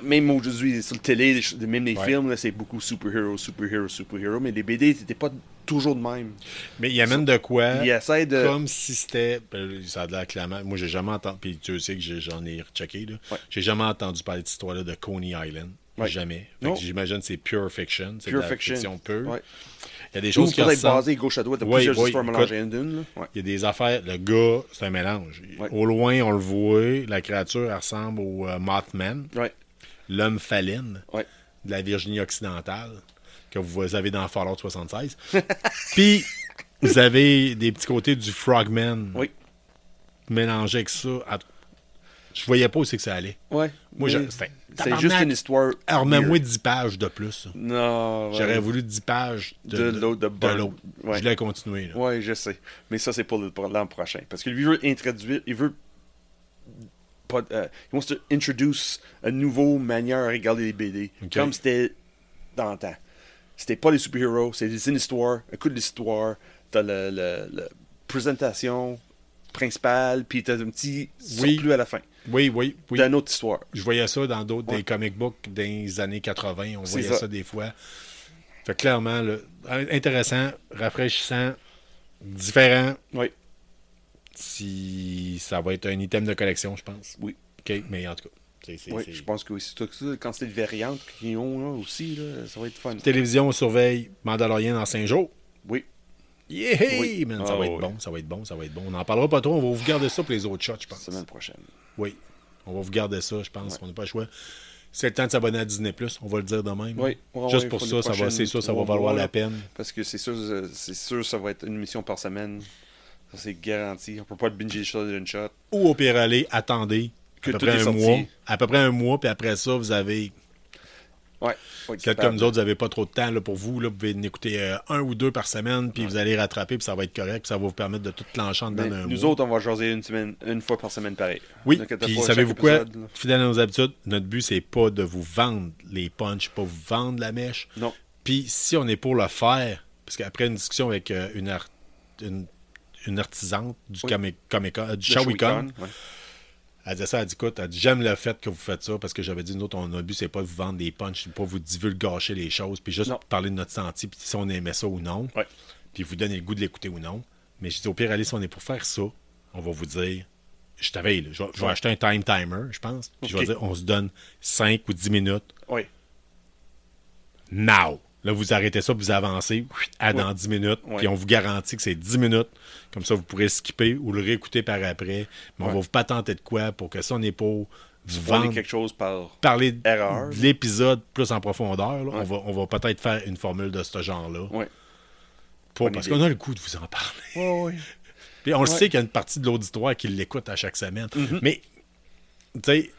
même aujourd'hui sur la télé, même les films, là, c'est beaucoup superhero, mais les BD c'était pas toujours de même. Mais il amène de quoi il essaie de... comme si c'était, ça a l'air clairement, moi j'ai jamais entendu, puis tu sais que j'en ai rechecké là. J'ai jamais entendu parler de cette histoire là de Coney Island. Jamais. J'imagine que c'est pure fiction, c'est de la fiction pure. Il y a des choses qui ressemblent... basé gauche à droite, de plusieurs histoires mélangées en une. Il y a des affaires... Le gars, c'est un mélange. Au loin, on le voit. La créature, elle ressemble au Mothman. L'homme phaline de la Virginie occidentale que vous avez dans Fallout 76. Puis, vous avez des petits côtés du Frogman mélangés avec ça. Je voyais pas où c'est que ça allait. Moi, c'est juste une histoire. Armez-moi 10 pages de plus. Non. J'aurais voulu 10 pages de l'autre. Je l'ai continué. Oui, je sais. Mais ça, c'est pour l'an prochain. Parce que lui veut introduire. Il veut. He wants to introduce une nouvelle manière à regarder les BD. Comme c'était dans le temps. C'était pas des super-héros, c'est une histoire. Écoute l'histoire. T'as la présentation principale, puis t'as un petit surplus à la fin. Oui. D'une autre histoire. Je voyais ça dans d'autres des comic books des années 80. On voyait ça des fois. Fait clairement, là, intéressant, rafraîchissant, différent. Oui. Si ça va être un item de collection, je pense. Oui. OK, mais en tout cas. Je pense que oui. Quand c'est des variantes qu'ils ont là, aussi, là, ça va être fun. Télévision, on surveille Mandalorian dans 5 jours. Oui. Yeah! Man, ça va être bon, ça va être bon. On n'en parlera pas trop, on va vous garder ça pour les autres shots, je pense. Semaine prochaine. Oui. On va vous garder ça, je pense. On n'a pas le choix. C'est le temps de s'abonner à Disney+, on va le dire de même. Oui. Juste pour ça, c'est sûr, ça va valoir la peine. Parce que c'est sûr, ça va être une émission par semaine. Ça, c'est garanti. On peut pas binger ça d'une shot. Ou au pire aller, attendez à peu près un mois, puis après ça, vous avez... Peut-être comme nous autres, vous n'avez pas trop de temps là, pour vous. Là, vous pouvez en écouter un ou deux par semaine, puis vous allez rattraper, puis ça va être correct, puis ça va vous permettre de tout clencher dans un mois. Nous autres, on va jaser une fois par semaine pareil. Oui, puis savez-vous quoi? Fidèle à nos habitudes, notre but, c'est pas de vous vendre les punchs, pas vous vendre la mèche. Non. Puis si on est pour le faire, parce qu'après une discussion avec une artisante du Shawicon, elle disait ça, elle dit écoute, elle dit j'aime le fait que vous faites ça parce que j'avais dit nous autres, notre but c'est pas de vous vendre des punchs, pas vous divulgacher les choses, puis juste parler de notre senti, puis si on aimait ça ou non, puis vous donner le goût de l'écouter ou non. Mais je dis au pire, allez, si on est pour faire ça, on va vous dire, je t'avais, je vais acheter un timer, je pense, puis je vais dire on se donne 5 ou 10 minutes. Oui. Now! Là, vous arrêtez ça, vous avancez dans 10 minutes, puis on vous garantit que c'est 10 minutes. Comme ça, vous pourrez skipper ou le réécouter par après. Mais on va vous patenter de quoi pour que ça, on est pour vous vendre quelque chose parler erreur, de l'épisode plus en profondeur. Là. On va peut-être faire une formule de ce genre-là. Parce qu'on a le goût de vous en parler. Puis on le sait qu'il y a une partie de l'auditoire qui l'écoute à chaque semaine. Mais, tu sais,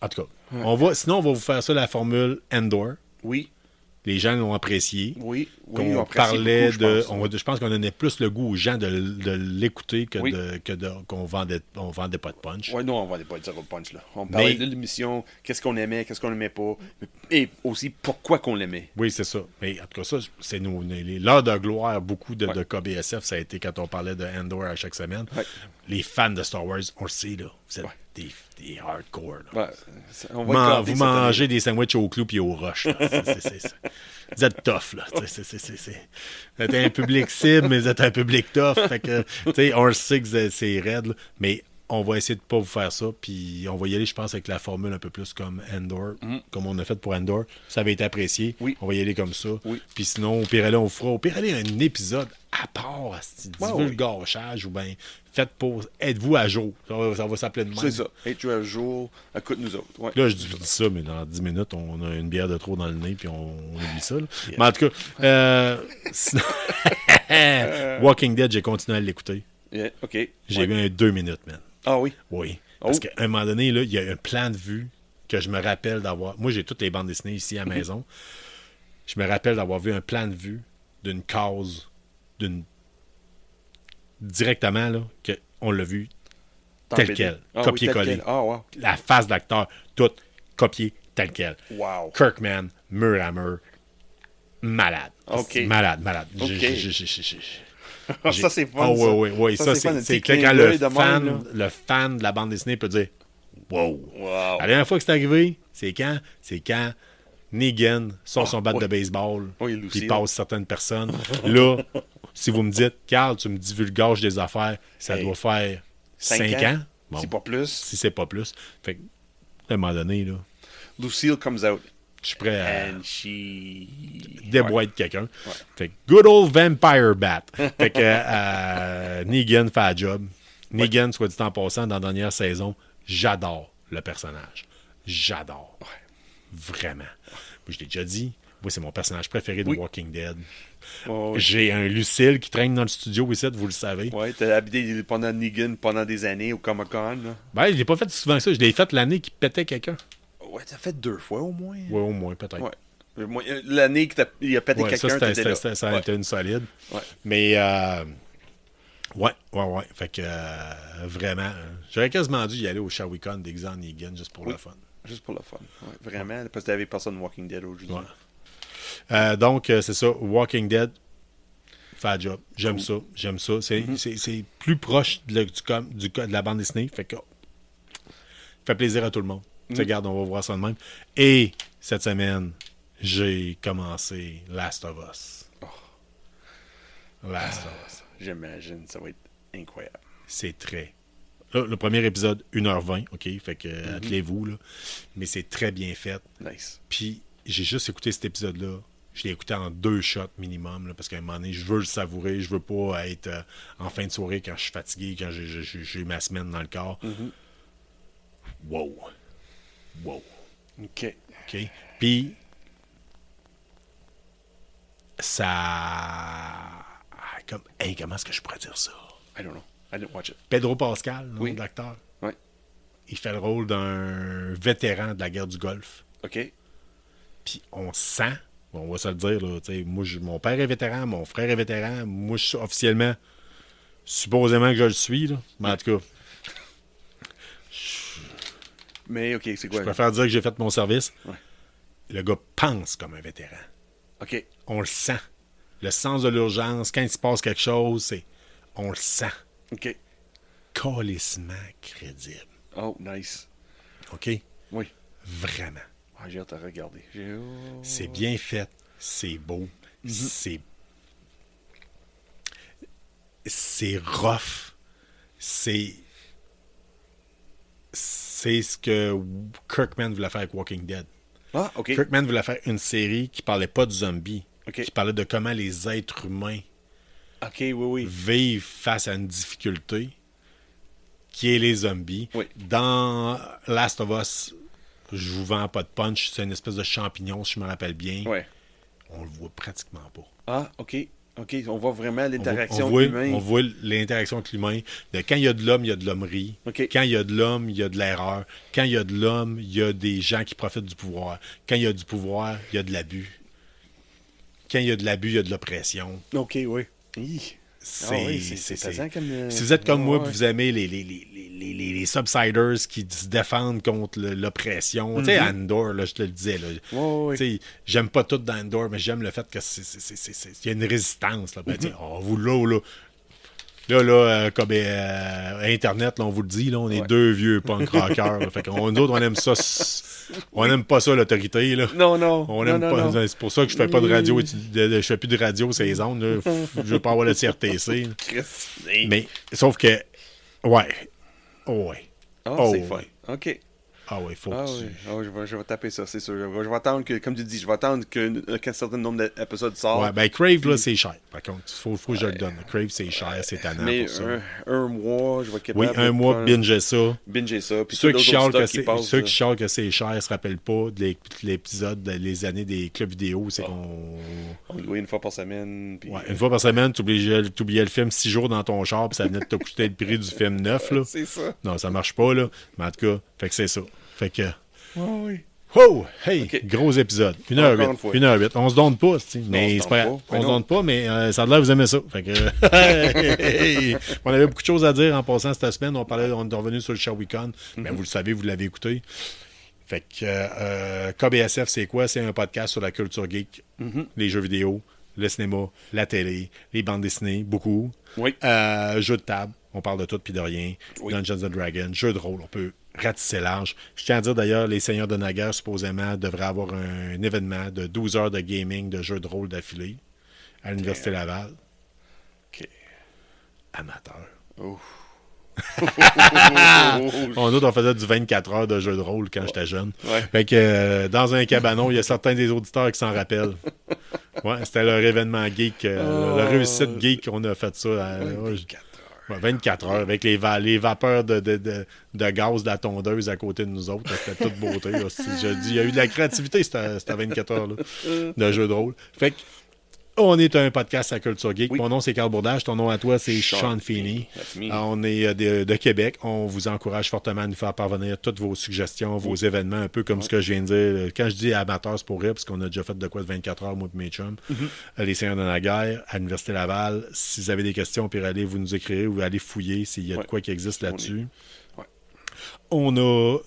en tout cas, sinon, on va vous faire ça, la formule Endor. Oui. Les gens l'ont apprécié. On parlait beaucoup, je pense qu'on donnait plus le goût aux gens de l'écouter qu'on vendait pas de punch. Oui, non, on vendait pas de punch. Là. On parlait de l'émission, qu'est-ce qu'on aimait pas, et aussi pourquoi qu'on l'aimait. Oui, c'est ça. Mais en tout cas, ça, c'est l'heure de gloire, beaucoup de KBSF, ça a été quand on parlait de Endor à chaque semaine. Les fans de Star Wars, on le sait, là. Vous êtes des hardcore. Là. Vous mangez des sandwichs au clou puis au roche. Vous êtes tough, là. Vous êtes un public cible, mais vous êtes un public tough. Fait que, on le sait que c'est raide, là, mais on va essayer de pas vous faire ça. Puis on va y aller, je pense, avec la formule un peu plus comme Endor, comme on a fait pour Endor. Ça avait été apprécié. On va y aller comme ça. Puis sinon, au pire aller, on fera un épisode à part à ce divulgachage ou bien faites pour êtes-vous à jour. Ça va s'appeler de même. C'est ça. Êtes-vous à jour, écoute-nous autres. Là, je dis ça, mais dans 10 minutes, on a une bière de trop dans le nez puis on oublie ça. Mais en tout cas, sinon... Walking Dead, j'ai continué à l'écouter. OK. J'ai eu un 2 minutes, man. Ah oui? Oui. Parce qu'à un moment donné, là, il y a un plan de vue que je me rappelle d'avoir... Moi, j'ai toutes les bandes dessinées ici à la maison. Je me rappelle d'avoir vu un plan de vue d'une case, directement, là, qu'on l'a vu tel quel, copié-collé. Ah, wow. La face d'acteur, tout copié tel quel. Wow. Kirkman, mur à mur, malade. OK. Malade. OK. J'ai- Ça, c'est fun. Oh, oui. Ça, c'est fun, un c'est petit clin quand d'œil de même, là. le fan de la bande dessinée peut dire wow. Wow. La dernière fois que c'est arrivé, c'est quand? C'est quand Negan sort son bat de baseball Oui, puis Lucille. passe certaines personnes. Là, si vous me dites, Carl, tu me divulgages des affaires, ça Hey. doit faire 5 ans. Bon, C'est pas plus. si c'est pas plus. Fait que, à un moment donné, là, Lucille comes out. je suis prêt à And she... déboîter quelqu'un. Fait que good old vampire bat. Fait que Negan fait la job. Negan, soit dit en passant, dans la dernière saison, j'adore le personnage. J'adore. Vraiment. Moi, je l'ai déjà dit. Moi, c'est mon personnage préféré de Oui. Walking Dead. Oh, oui. J'ai un Lucille qui traîne dans le studio ici, vous le savez. Ouais, t'as habité pendant Negan pendant des années au Comic-Con. Là. Ben, je l'ai pas fait souvent ça. Je l'ai fait l'année qui pétait quelqu'un. Ouais, t'as fait 2 fois au moins. Ouais, au moins, peut-être. Ouais. Moi, l'année qu'il a pété Ouais, quelqu'un, ça, t'étais là. ça a été une solide. Ouais. Mais, ouais. Fait que, vraiment, j'aurais quasiment dû y aller au Shawicon déguisé en Negan juste pour le fun. Juste pour le fun. Ouais, vraiment, parce que t'avais personne Walking Dead aujourd'hui. Ouais. Donc, c'est ça. Walking Dead, fait la job. J'aime ça. C'est plus proche de la bande dessinée. Fait que, fait plaisir à tout le monde. Regarde, on va voir ça de même. Et cette semaine, j'ai commencé Last of Us. Last of Us. J'imagine, ça va être incroyable. C'est très... Là, le premier épisode, 1h20, OK? Fait que, attelez-vous, là. Mais c'est très bien fait. Nice. Puis, j'ai juste écouté cet épisode-là. Je l'ai écouté en 2 shots minimum, là, parce qu'à un moment donné, je veux le savourer. Je veux pas être en fin de soirée quand je suis fatigué, quand j'ai ma semaine dans le corps. Wow. OK. OK? Puis, ça... Comme, hey, comment est-ce que je pourrais dire ça? I don't know. I didn't watch it. Pedro Pascal, le nom Oui. de l'acteur, Ouais. il fait le rôle d'un vétéran de la guerre du Golfe. OK. Puis on sent, on va se le dire, là, tu sais, moi, mon père est vétéran, mon frère est vétéran, moi, je suis officiellement, supposément que je le suis, là. Mais en tout cas, Mais, OK, c'est quoi? je préfère dire que j'ai fait mon service. Ouais. Le gars pense comme un vétéran. OK. On le sent. Le sens de l'urgence, quand il se passe quelque chose, c'est... On le sent. OK. Calissement crédible. Oh, nice. OK? Oui. Vraiment. Ah, j'ai hâte à regarder. C'est bien fait. C'est beau. C'est rough. C'est ce que Kirkman voulait faire avec Walking Dead. Ah, OK. Kirkman voulait faire une série qui parlait pas de zombies. OK. Qui parlait de comment les êtres humains OK, oui. vivent face à une difficulté qui est les zombies. Oui. Dans Last of Us, je vous vends pas de punch, c'est une espèce de champignon, si je me rappelle bien. Ouais. On le voit pratiquement pas. Ah, OK. OK, on voit vraiment On l'interaction voit, humaine. on voit l'interaction avec l'humain. Quand il y a de l'homme, il y a de l'hommerie. OK. Quand il y a de l'homme, il y a de l'erreur. Quand il y a de l'homme, il y a des gens qui profitent du pouvoir. Quand il y a du pouvoir, il y a de l'abus. Quand il y a de l'abus, il y a de l'oppression. OK, oui. Hi. C'est pesant comme... Si vous êtes comme moi, ouais. puis vous aimez les Subsiders qui se défendent contre l'oppression, tu sais, Andor, là, je te le disais, là, Ouais. tu sais, j'aime pas tout dans Andor, mais j'aime le fait que il y a une résistance. Là, ben, tu sais, vous là, comme Internet, là, on vous le dit, là, on est deux vieux punk rockers. Là, fait que nous autres, on aime ça. On n'aime pas ça, l'autorité. Là. Non. On aime pas. Non. C'est pour ça que je fais pas de radio. Je fais plus de radio sur les ondes. Là. Je veux pas avoir le CRTC. Là. Mais, sauf que, ouais. Oh, ouais. Ah, Oh, c'est fun. ouais. OK. Ah, ouais, faut Ah que oui, tu... je vais taper ça, c'est sûr. Je vais attendre que, comme tu dis, je vais attendre qu'un certain nombre d'épisodes sortent. Ouais, ben Crave, là, c'est cher. Par contre, faut que je le donne. Crave, c'est cher, c'est tannant Mais pour ça. un mois, je vais être capable Oui, un mois, binger ça. binger ça. Puis Ceux qui chialent ceux que c'est cher ne se rappellent pas de l'épisode des années des clubs vidéo. C'est qu'on... On le louait une fois par semaine. Puis... Ouais, une fois par semaine, tu oubliais le film 6 jours dans ton char, puis ça venait de te coûter le prix du film 9. Là. C'est ça. Non, ça marche pas, là. Mais en tout cas, fait que c'est ça. Fait que oui. Oh! Hey! Ok. Gros épisode. Encore 1h08. une fois. 1h08. On se donne pas, c'ti, on mais se c'est pas donne grave. pas. On se Non. donne pas, mais ça a l'air vous aimez ça. Fait que, on avait beaucoup de choses à dire en passant cette semaine. On est revenu sur le Shawicon. Mais vous le savez, vous l'avez écouté. Fait que KBSF, c'est quoi? C'est un podcast sur la culture geek, les jeux vidéo, le cinéma, la télé, les bandes dessinées, beaucoup. Oui. Jeux de table, on parle de tout puis de rien. Oui. Dungeons and Dragons, jeux de rôle, on peut ratisser large. Je tiens à dire d'ailleurs, les Seigneurs de Naguère, supposément, devraient avoir un événement de 12 heures de gaming de jeux de rôle d'affilée à l'Université Laval. OK. Amateur. Oh. On faisait du 24 heures de jeux de rôle quand j'étais jeune. Ouais. Fait que dans un cabanon, il y a certains des auditeurs qui s'en rappellent. Ouais, c'était leur événement geek, leur réussite geek qu'on a fait ça. 24 heures avec les vapeurs de gaz de la tondeuse à côté de nous autres. C'était toute beauté. Là. Je dis, il y a eu de la créativité cette 24 heures-là de jeu de rôle. Fait que on est un podcast à Culture Geek. Oui. Mon nom, c'est Carl Bourdage. Ton nom à toi, c'est Sean Sean Feeney. That's me. On est de Québec. On vous encourage fortement à nous faire parvenir toutes vos suggestions, vos événements, un peu comme ce que je viens de dire. Quand je dis amateur, c'est pour rire, parce qu'on a déjà fait de quoi de 24 heures, moi et mes chums. Les Seigneurs de la Guerre, à l'Université Laval. Si vous avez des questions, puis allez vous nous écrire ou allez fouiller s'il y a de quoi qui existe là-dessus. Ouais. On a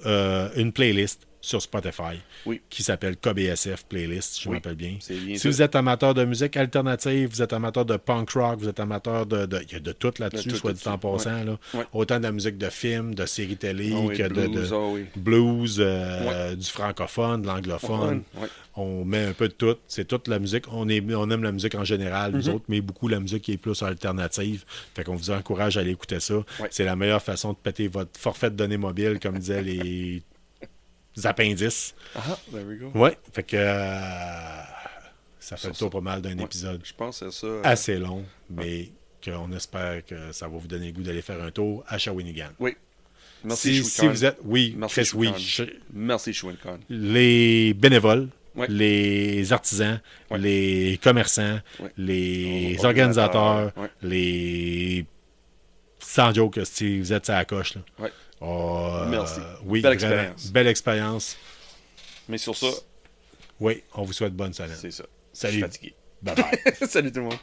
une playlist sur Spotify Oui. qui s'appelle KBSF Playlist, je Oui, m'appelle bien. c'est bien Si ça. vous êtes amateur de musique alternative, vous êtes amateur de punk rock, vous êtes amateur il y a de tout là-dessus, De tout soit dit en là-dessus, passant. ouais. Là. Ouais. Autant de la musique de film, de séries télé, Ah oui, que blues, ah oui. blues, Ouais. du francophone, de l'anglophone. Ouais. On met un peu de tout. C'est toute la musique. On aime la musique en général, nous autres, mais beaucoup la musique qui est plus alternative. Fait qu'on vous encourage à aller écouter ça. Ouais. C'est la meilleure façon de péter votre forfait de données mobiles, comme disaient les appendices. Ah, there we go. Ouais, fait que ça fait le Ça, tour pas mal d'un Ouais. épisode Je pense à ça. assez long, mais qu'on espère que ça va vous donner le goût d'aller faire un tour à Shawinigan. Oui. Merci, Si vous êtes, oui, Merci, Chris, oui, Shawinigan. Merci, Shawinigan. les bénévoles, Ouais. les artisans, Ouais. les commerçants, Ouais. les Oh, organisateurs, ouais. les sans joke, si vous êtes à la coche. Là. Ouais. Merci. Oui, Belle vraiment, expérience. belle expérience. Mais sur ça, Oui, on vous souhaite bonne semaine. c'est ça. Salut. Je suis fatigué. Bye bye. Salut tout le monde.